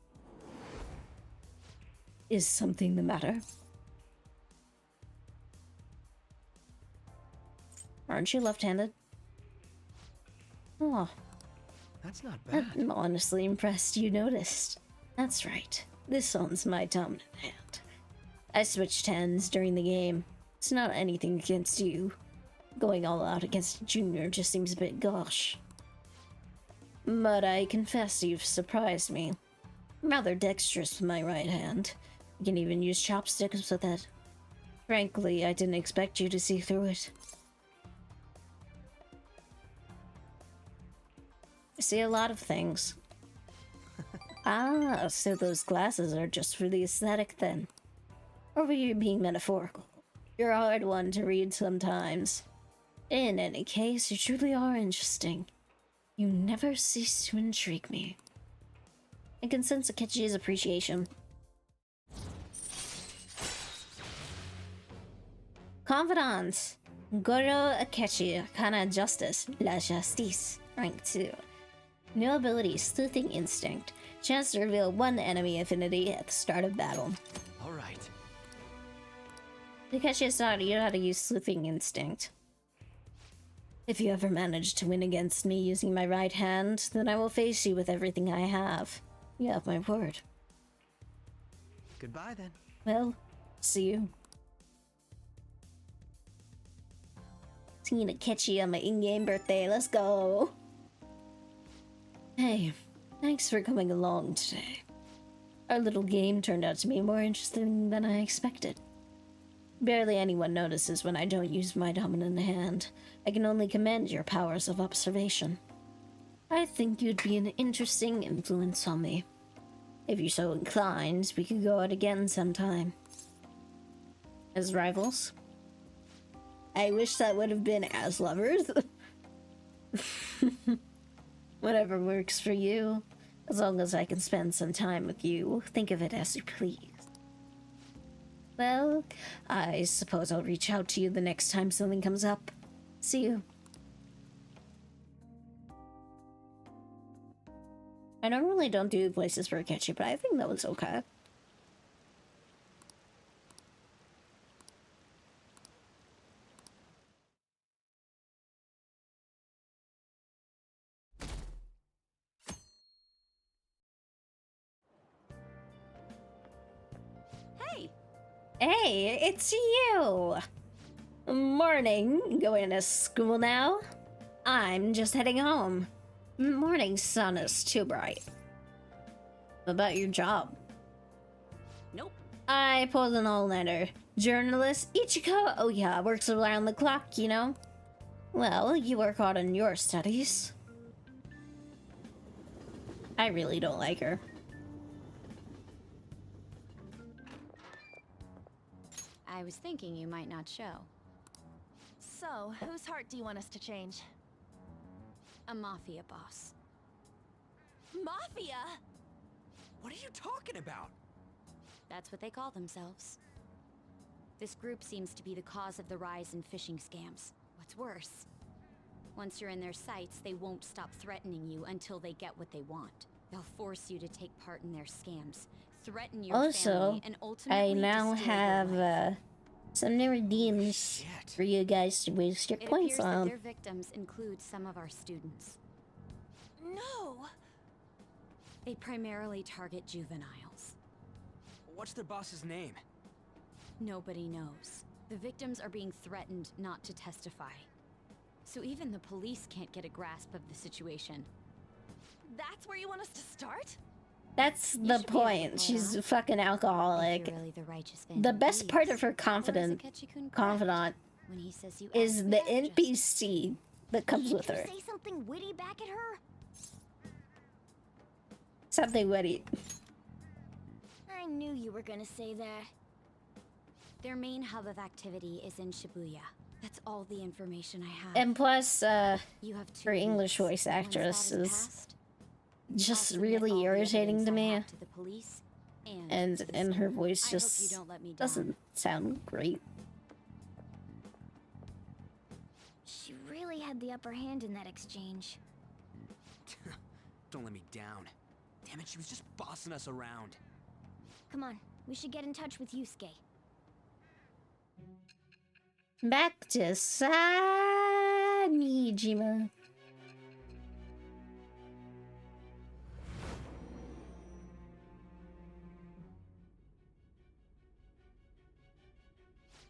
Is something the matter? Aren't you left-handed? Oh. That's not bad. I'm honestly impressed you noticed. That's right. This one's my dominant hand. I switched hands during the game. It's not anything against you. Going all out against a junior just seems a bit gauche. But I confess you've surprised me. I'm rather dexterous with my right hand. You can even use chopsticks with it. Frankly, I didn't expect you to see through it. I see a lot of things. Ah, so those glasses are just for the aesthetic then. Or were you being metaphorical? You're a hard one to read sometimes. In any case, you truly are interesting. You never cease to intrigue me. I can sense Akechi's appreciation. Confidant. Goro Akechi, Kana Justice, La Justice, rank 2. New ability, Sleuthing Instinct. Chance to reveal one enemy affinity at the start of battle. Alright. Akechi has taught you how to use Sleuthing Instinct. If you ever manage to win against me using my right hand, then I will face you with everything I have. You have my word. Goodbye then. Well, see you. Gonna catch you on my in-game birthday. Let's go. Hey, thanks for coming along today. Our little game turned out to be more interesting than I expected. Barely anyone notices when I don't use my dominant hand. I can only commend your powers of observation. I think you'd be an interesting influence on me. If you're so inclined, we could go out again sometime. As rivals? I wish that would have been as lovers. Whatever works for you. As long as I can spend some time with you, think of it as you please. Well, I suppose I'll reach out to you the next time something comes up. See you. I normally don't do voices for Akechi, but I think that was okay. Hey! Hey, it's you! Morning. Going to school now? I'm just heading home. Morning sun is too bright. What about your job? Nope. I pulled an all-nighter. Journalist Ichiko, oh yeah, works around the clock, you know? Well, you work hard on your studies. I really don't like her. I was thinking you might not show. So, whose heart do you want us to change? A mafia boss. Mafia? What are you talking about? That's what they call themselves. This group seems to be the cause of the rise in phishing scams. What's worse, once you're in their sights, they won't stop threatening you until they get what they want. They'll force you to take part in their scams, threaten your family, and ultimately I now destroy your have life. some new redeems for you guys to waste your It points appears that on. their victims include some of our students. No! They primarily target juveniles. What's their boss's name? Nobody knows. The victims are being threatened not to testify. So even the police can't get a grasp of the situation. That's where you want us to start? That's the point. She's a fucking alcoholic. Really The best part of her confidant When he says you is ask the me, NPC that comes with her. Did you say something witty back at her? Something witty. I knew you were gonna say that. Their main hub of activity is in Shibuya. That's all the information I have. And plus, You have 2 her English weeks. voice Once actress that is is passed, just I'll really submit all the irritating to evidence I me. have to the police And her voice I hope you just don't let me down. doesn't sound great. She really had the upper hand in that exchange. Don't let me down. Damn it, she was just bossing us around. Come on, we should get in touch with Yusuke. Back to Sanijima.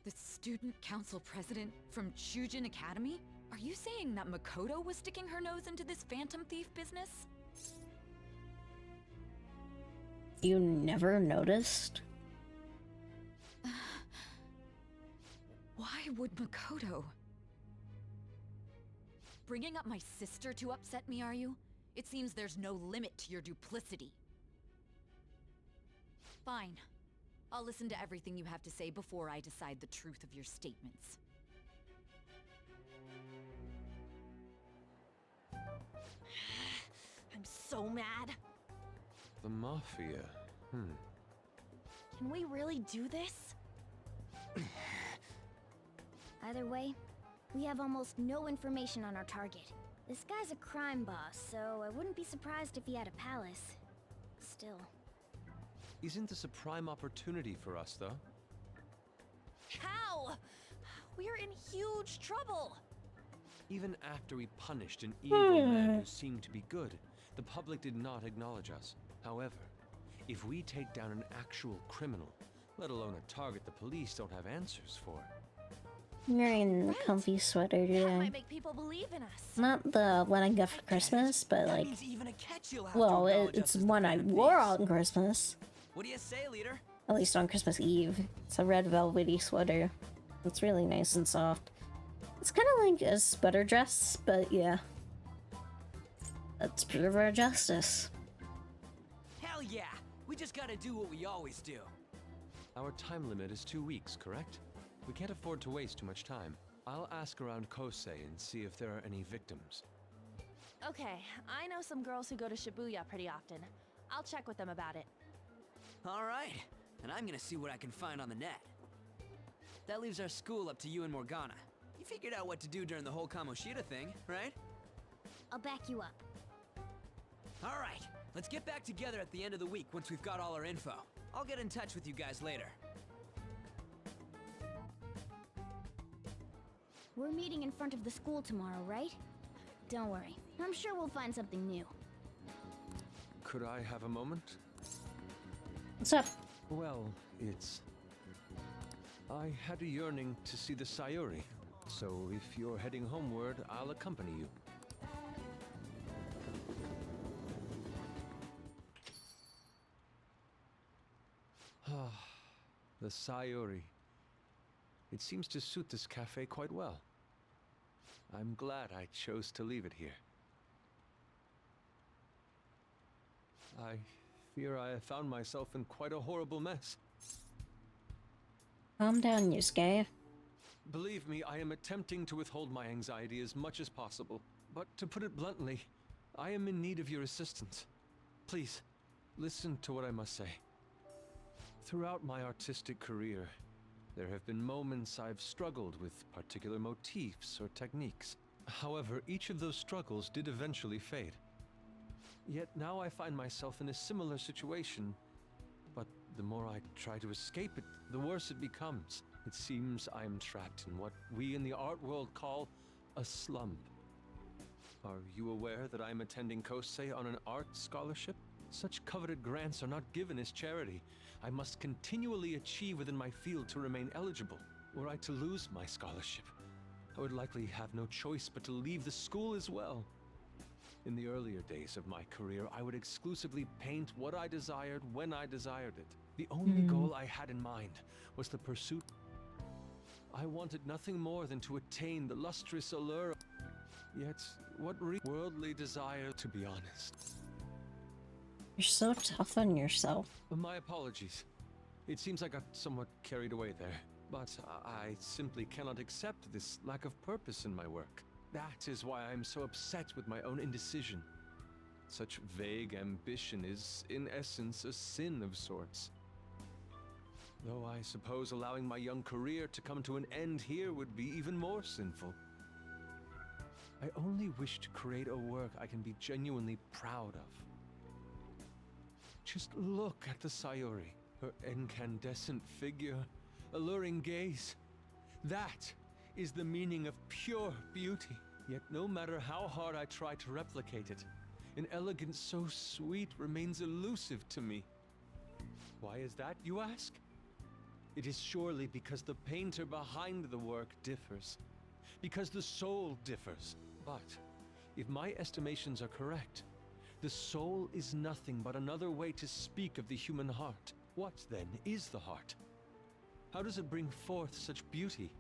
The student council president from Chujin Academy? Are you saying that Makoto was sticking her nose into this phantom thief business? You never noticed? Why would Makoto? Bringing up my sister to upset me, are you? It seems there's no limit to your duplicity. Fine. I'll listen to everything you have to say before I decide the truth of your statements. I'm so mad. The Mafia. Can we really do this? Either way, we have almost no information on our target. This guy's a crime boss, so I wouldn't be surprised if he had a palace. Still. Isn't this a prime opportunity for us, though? How? We're in huge trouble. Even after we punished an evil man who seemed to be good, the public did not acknowledge us. However, If we take down an actual criminal, let alone a target the police don't have answers for. I'm wearing a comfy sweater That today. might make people believe in us. Not the one I got for Christmas, but like, Means even a Ketch'll have to well, acknowledge it's us as the one I Phantom wore Thieves. on Christmas. What do you say, leader? At least on Christmas Eve. It's a red velvety sweater. It's really nice and soft. It's kind of like a sweater dress, but yeah. Let's prove our justice. Hell yeah! We just gotta do what we always do. Our time limit is 2 weeks, correct? We can't afford to waste too much time. I'll ask around Kosei and see if there are any victims. Okay, I know some girls who go to Shibuya pretty often. I'll check with them about it. Alright, and I'm gonna see what I can find on the net. That leaves our school up to you and Morgana. You figured out what to do during the whole Kamoshida thing, right? I'll back you up. Alright, let's get back together at the end of the week once we've got all our info. I'll get in touch with you guys later. We're meeting in front of the school tomorrow, right? Don't worry. I'm sure we'll find something new. Could I have a moment? What's up? Well, I had a yearning to see the Sayuri, so if you're heading homeward, I'll accompany you. The Sayuri. It seems to suit this cafe quite well. I'm glad I chose to leave it here. I fear I have found myself in quite a horrible mess. Calm down, Yusuke. Believe me, I am attempting to withhold my anxiety as much as possible. But to put it bluntly, I am in need of your assistance. Please, listen to what I must say. Throughout my artistic career, there have been moments I've struggled with particular motifs or techniques. However, each of those struggles did eventually fade. Yet now I find myself in a similar situation, but the more I try to escape it, the worse it becomes. It seems I am trapped in what we in the art world call a slump. Are you aware that I am attending Kosei on an art scholarship? Such coveted grants are not given as charity. I must continually achieve within my field to remain eligible. Were I to lose my scholarship, I would likely have no choice but to leave the school as well. In the earlier days of my career, I would exclusively paint what I desired when I desired it. The only goal I had in mind was the pursuit. I wanted nothing more than to attain the lustrous allure. Yet, what worldly desire, to be honest? You're so tough on yourself. My apologies. It seems I got somewhat carried away there. But I simply cannot accept this lack of purpose in my work. That is why I'm so upset with my own indecision. Such vague ambition is, in essence, a sin of sorts. Though I suppose allowing my young career to come to an end here would be even more sinful. I only wish to create a work I can be genuinely proud of. Just look at the Sayuri, her incandescent figure, alluring gaze. That is the meaning of pure beauty. Yet no matter how hard I try to replicate it, an elegance so sweet remains elusive to me. Why is that, you ask? It is surely because the painter behind the work differs. Because the soul differs. But if my estimations are correct, the soul is nothing but another way to speak of the human heart. What, then, is the heart? How does it bring forth such beauty?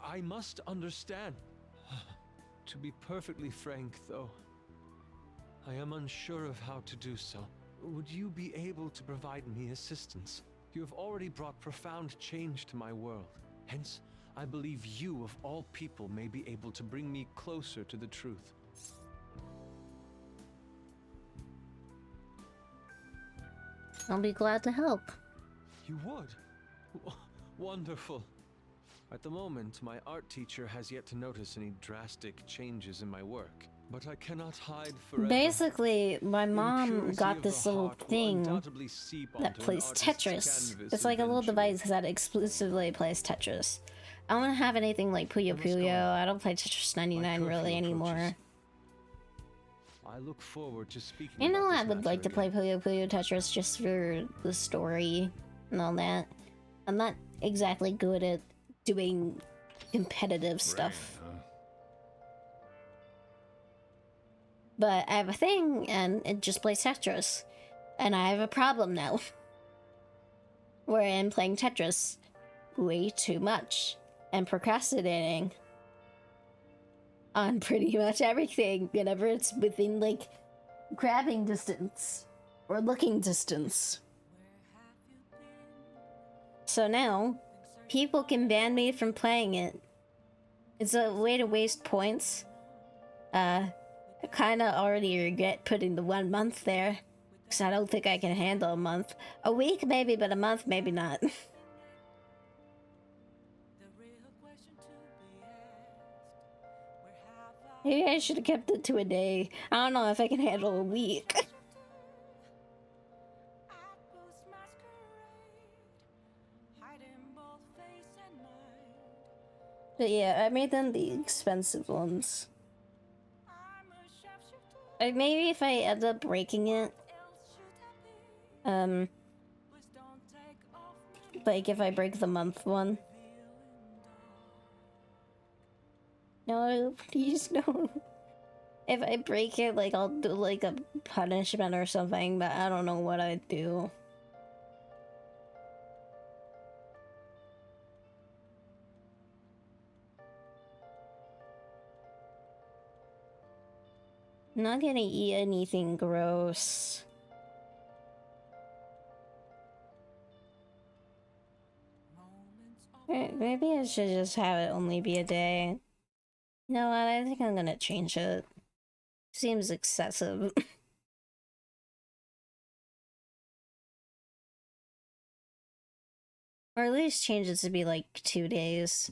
I must understand. To be perfectly frank, though, I am unsure of how to do so. Would you be able to provide me assistance? You have already brought profound change to my world. Hence, I believe you, of all people, may be able to bring me closer to the truth. I'll be glad to help. You would? Wonderful. At the moment, my art teacher has yet to notice any drastic changes in my work. But I cannot hide forever. Basically, my mom got this little thing that plays Tetris. It's like a little device that exclusively plays Tetris. I don't have anything like Puyo Puyo. I don't play Tetris 99 really anymore. I look forward to speaking. You know, about I this would like to matter play Puyo Puyo Tetris just for the story and all that. I'm not exactly good at doing competitive stuff. But I have a thing, and it just plays Tetris. And I have a problem now. Where I'm playing Tetris way too much. And procrastinating on pretty much everything whenever it's within, like, grabbing distance. Or looking distance. So now, people can ban me from playing it. It's a way to waste points. I kinda already regret putting the 1 month there. Because I don't think I can handle a month. A week maybe, but a month maybe not. Maybe I should have kept it to a day. I don't know if I can handle a week. But yeah, I made them the expensive ones. Like maybe if I end up breaking it, like if I break the month one. No, please no. If I break it, like I'll do like a punishment or something, but I don't know what I'd do. I'm not gonna eat anything gross. Maybe I should just have it only be a day. You know what? I think I'm gonna change it. Seems excessive. Or at least change it to be like 2 days.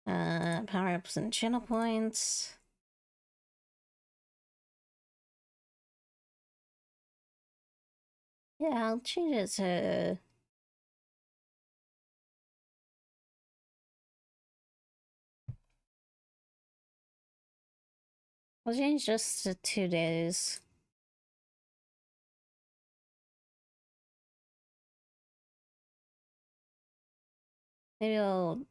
Power-ups and channel points. Yeah, I'll change it to... I'll change just to 2 days. Maybe I'll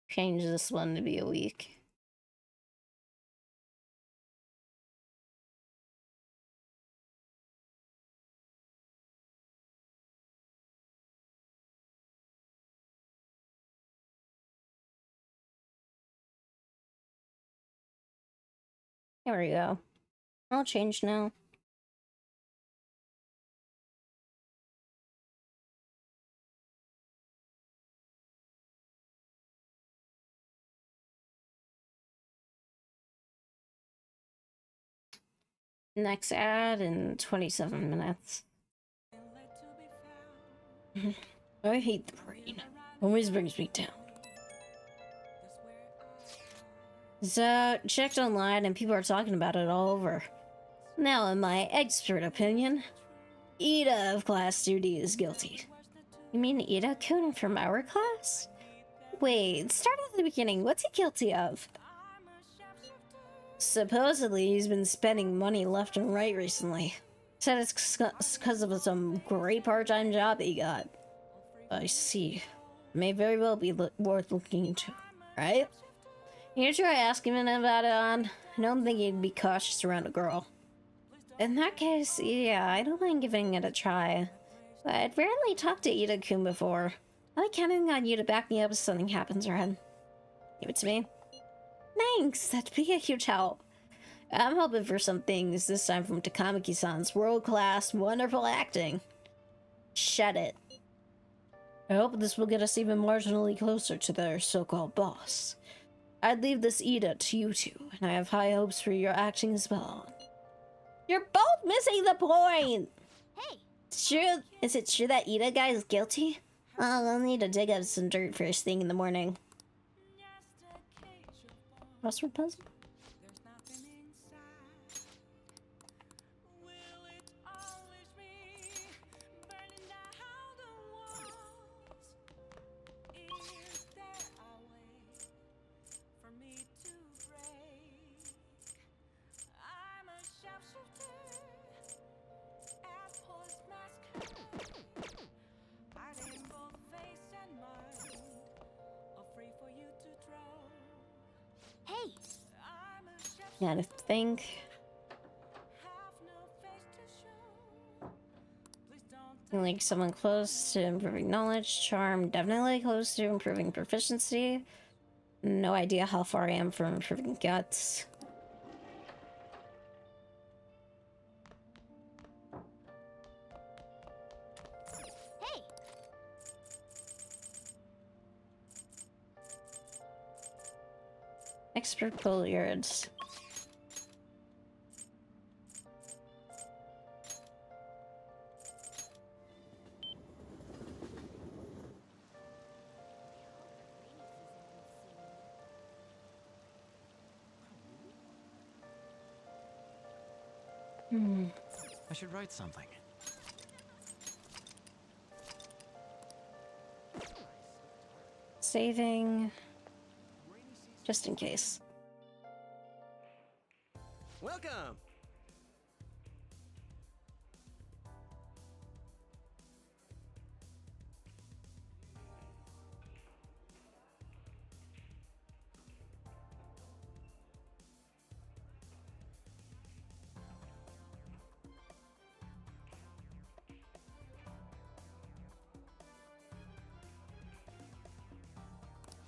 change this one to be a week. There we go. I'll change now. Next ad in 27 minutes. I hate the rain. Always brings me down. So, checked online and people are talking about it all over. Now, in my expert opinion, Ida of Class 2D is guilty. You mean Ida-kun from our class? Wait, start at the beginning. What's he guilty of? Supposedly, he's been spending money left and right recently. Said it's because of some great part-time job he got. I see. May very well be worth looking into, right? You try asking him about it on. I don't think he'd be cautious around a girl. In that case, yeah, I don't mind giving it a try. But I'd rarely talked to Ida-kun before. I like counting on you to back me up if something happens, Ren. Give it to me. Thanks, that'd be a huge help. I'm hoping for some things, this time from Takamaki-san's world-class, wonderful acting. Shut it. I hope this will get us even marginally closer to their so-called boss. I'd leave this Ida to you two, and I have high hopes for your acting as well. You're both missing the point! Hey! Is it true that Ida guy is guilty? Oh, we'll need to dig up some dirt first thing in the morning. Crossword puzzle? Gotta think. Like someone close to improving knowledge, charm, definitely close to improving proficiency. No idea how far I am from improving guts. Hey! Expert billiards. I should write something. Saving. Just in case. Welcome!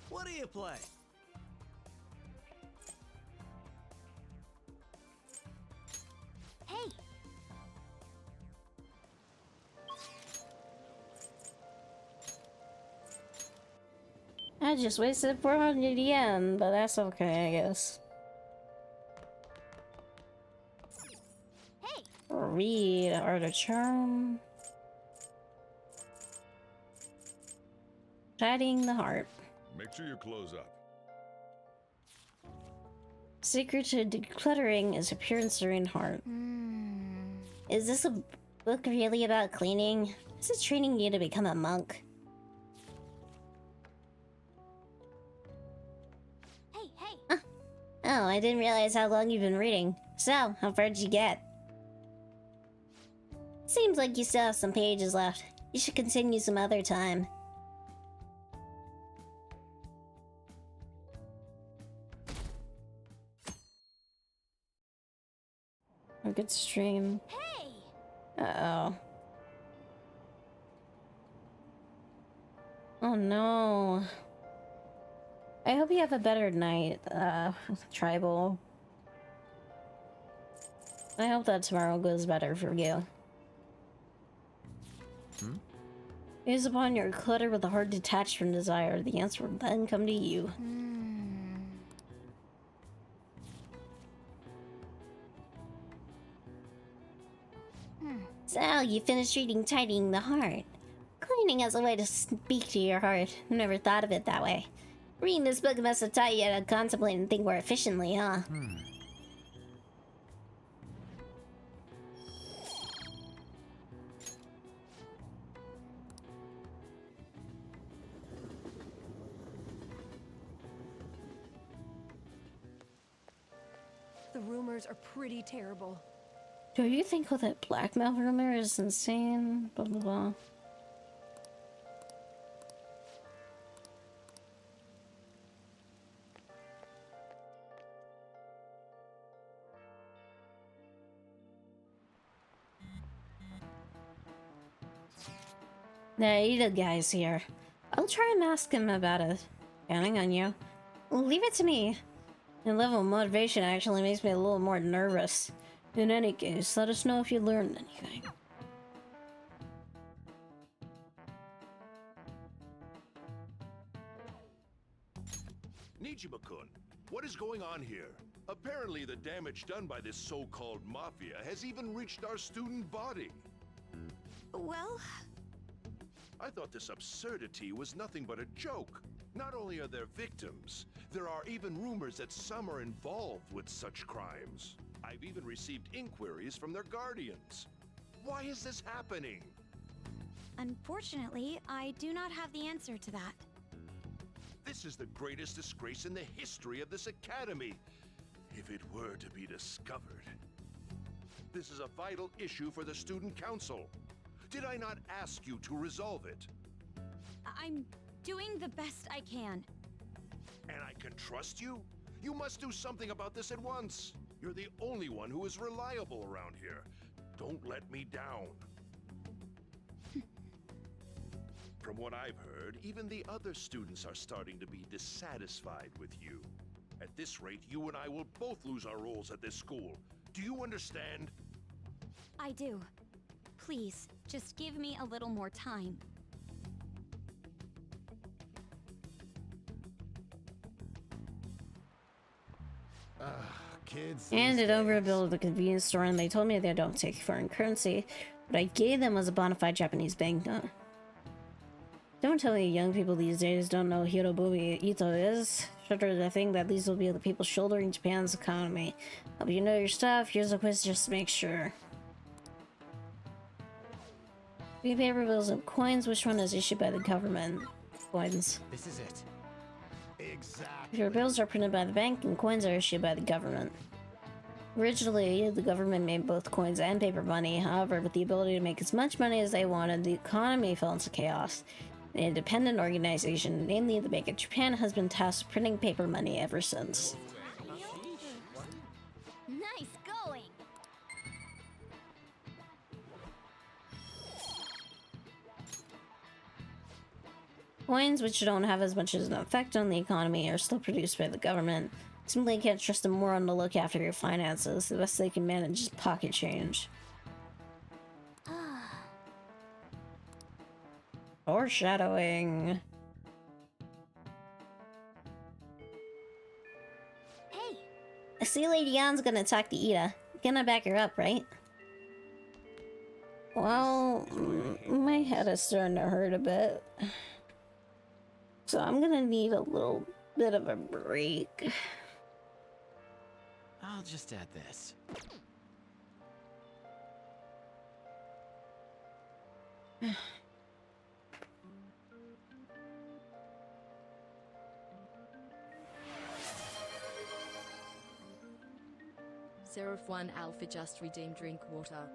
What do you play? Hey! I just wasted 400 yen, but that's okay, I guess. Hey! Read Art of Charm. Tidying the heart. Make sure you close up. Secret to decluttering is a pure and serene heart. Is this a book really about cleaning? Is it training you to become a monk? Hey, hey! Oh, I didn't realize how long you've been reading. So, how far did you get? Seems like you still have some pages left. You should continue some other time. A good stream. Hey! Uh-oh. Oh no. I hope you have a better night, Tribal. I hope that tomorrow goes better for you. Gaze upon your clutter with a heart detached from desire. The answer will then come to you. So, you finished reading Tidying the Heart. Cleaning as a way to speak to your heart. I never thought of it that way. Reading this book must have taught you how to contemplate and think more efficiently, huh? The rumors are pretty terrible. Do you think all that blackmail rumor is insane? Blah blah blah. The Aida guy's here. I'll try and ask him about it. Counting on you. Leave it to me. The level of motivation actually makes me a little more nervous. In any case, let us know if you learned anything. Nijima-kun, what is going on here? Apparently the damage done by this so-called mafia has even reached our student body. Well, I thought this absurdity was nothing but a joke. Not only are there victims, there are even rumors that some are involved with such crimes. I've even received inquiries from their guardians. Why is this happening? Unfortunately, I do not have the answer to that. This is the greatest disgrace in the history of this academy, if it were to be discovered. This is a vital issue for the student council. Did I not ask you to resolve it? I'm doing the best I can. And I can trust you? You must do something about this at once. You're the only one who is reliable around here. Don't let me down. From what I've heard, even the other students are starting to be dissatisfied with you. At this rate, you and I will both lose our roles at this school. Do you understand? I do. Please, just give me a little more time. Kids. I handed over a bill to the convenience store and they told me they don't take foreign currency. What I gave them was a bona fide Japanese banknote. Don't tell me young people these days don't know Hirobumi Ito is. Shudder to think that these will be the people shouldering Japan's economy. Hope you know your stuff. Here's a quiz just to make sure. We have paper bills and coins. Which one is issued by the government? Coins. This is it. Exactly. Your bills are printed by the bank and coins are issued by the government. Originally, the government made both coins and paper money. However, with the ability to make as much money as they wanted, the economy fell into chaos. An independent organization, namely the Bank of Japan, has been tasked with printing paper money ever since. Nice going! Coins, which don't have as much as an effect on the economy, are still produced by the government. Simply can't trust a moron to look after your finances. The best they can manage is pocket change. Foreshadowing. Hey! I see Lady Ann's gonna talk to Ida. Gonna back her up, right? Well, my head is starting to hurt a bit. So I'm gonna need a little bit of a break. I'll just add this. Seraph 1 Alpha just redeemed drink water.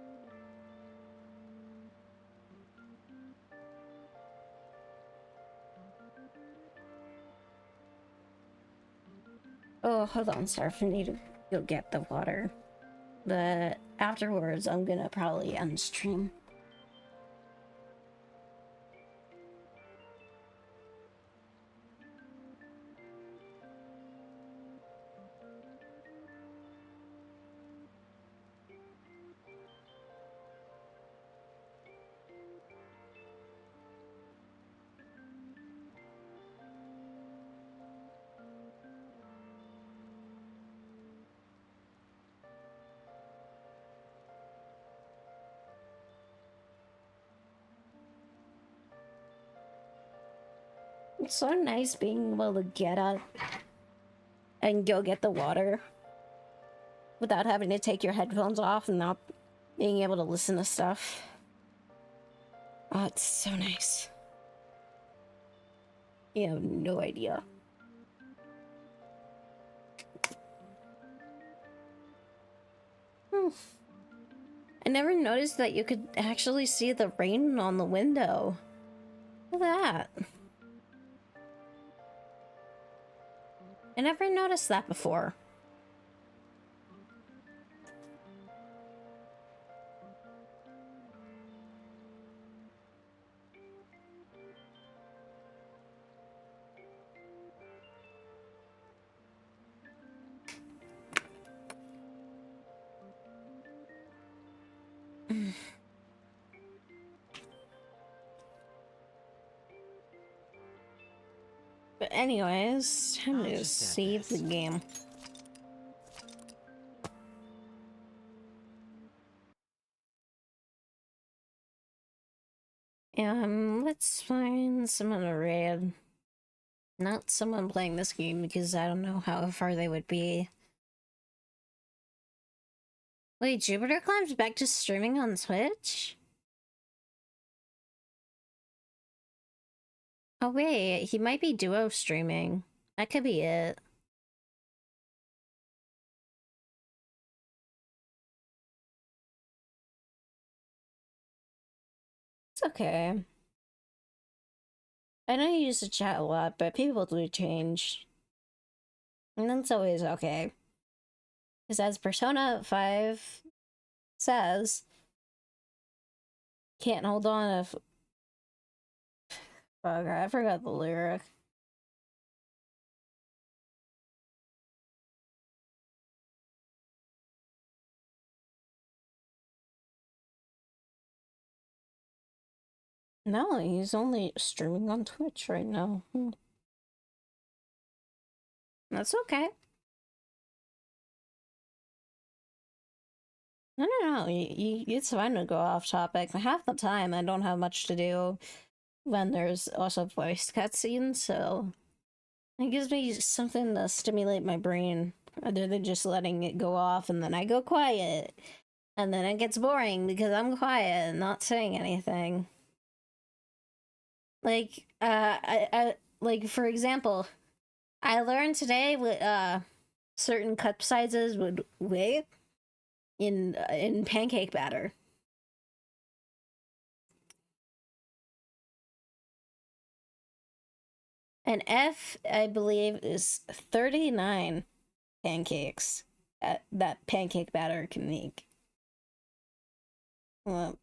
Oh, hold on, Sarf. I need to go get the water. But afterwards, I'm gonna probably end stream. It's so nice being able to get up and go get the water without having to take your headphones off and not being able to listen to stuff. Oh, it's so nice. You have no idea. I never noticed that you could actually see the rain on the window. Look at that. I never noticed that before. But anyways, time to save the game. Let's find someone to raid. Not someone playing this game because I don't know how far they would be. Wait, Jupiter Climbs back to streaming on Twitch? Oh wait, he might be duo streaming. That could be it. It's okay. I know you used to chat a lot, but people do change. And that's always okay. Because as Persona 5 says, can't hold on if... Fuck, I forgot the lyric. No, he's only streaming on Twitch right now. That's okay. No. It's fine to go off topic. Half the time, I don't have much to do when there's also voice cutscenes, so it gives me something to stimulate my brain, other than just letting it go off and then I go quiet. And then it gets boring because I'm quiet and not saying anything. Like, like, for example, I learned today what, certain cup sizes would weigh in pancake batter. An F, I believe, is 39 pancakes that pancake batter can make. Well,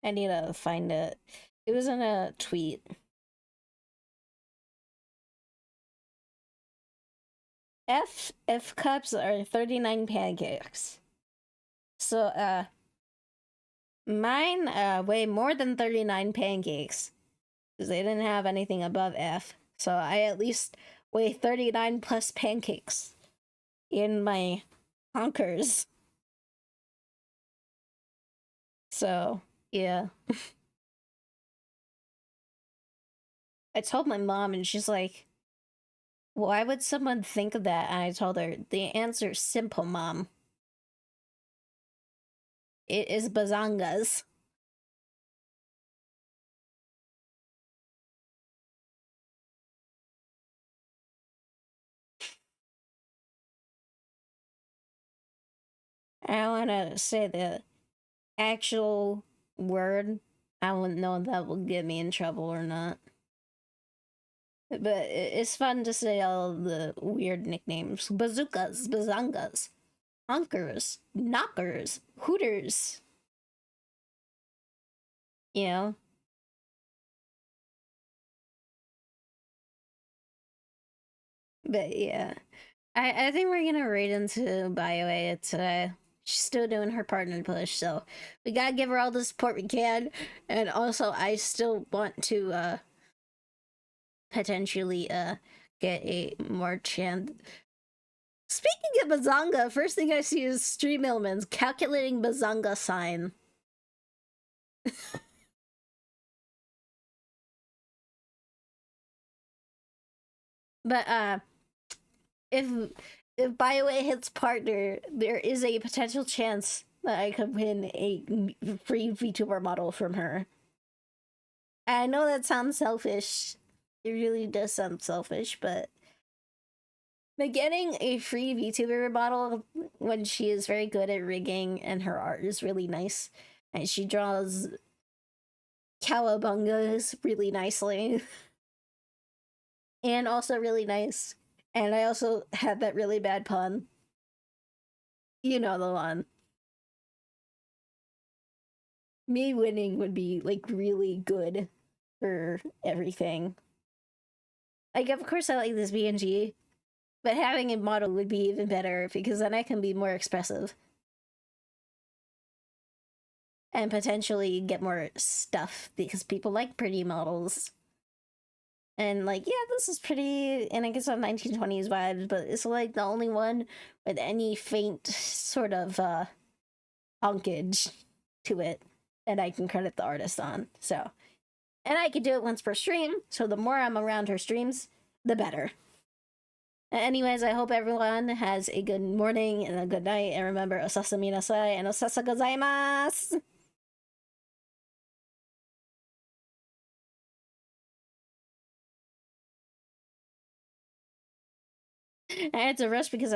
I need to find it. It was in a tweet. F cups are 39 pancakes. So, mine, weigh more than 39 pancakes. Because they didn't have anything above F. So I at least weigh 39 plus pancakes in my honkers. So, yeah. I told my mom and she's like, why would someone think of that? And I told her, the answer's simple, Mom. It is bazongas. I don't want to say the actual word. I don't know if that will get me in trouble or not. But it's fun to say all the weird nicknames. Bazookas, bazongas, honkers, knockers, hooters. You know? But yeah. I think we're gonna raid into BioA today. She's still doing her partner push, so we gotta give her all the support we can. And also, I still want to potentially get a more chance. Speaking of Bazonga, first thing I see is Stream Elements calculating Bazonga sign. But if BioA hits partner, there is a potential chance that I could win a free VTuber model from her. I know that sounds selfish. It really does sound selfish, but getting a free VTuber model when she is very good at rigging and her art is really nice, and she draws cowabungas really nicely, and also really nice. And I also had that really bad pun. You know the one. Me winning would be, like, really good for everything. Like, of course I like this BNG, but having a model would be even better, because then I can be more expressive. And potentially get more stuff, because people like pretty models. And, like, yeah, this is pretty, and I guess on 1920s vibes, but it's, like, the only one with any faint sort of, honkage to it that I can credit the artist on, so. And I can do it once per stream, so the more I'm around her streams, the better. Anyways, I hope everyone has a good morning and a good night, and remember, osasa minasai and osasa gozaimasu! I had to rush because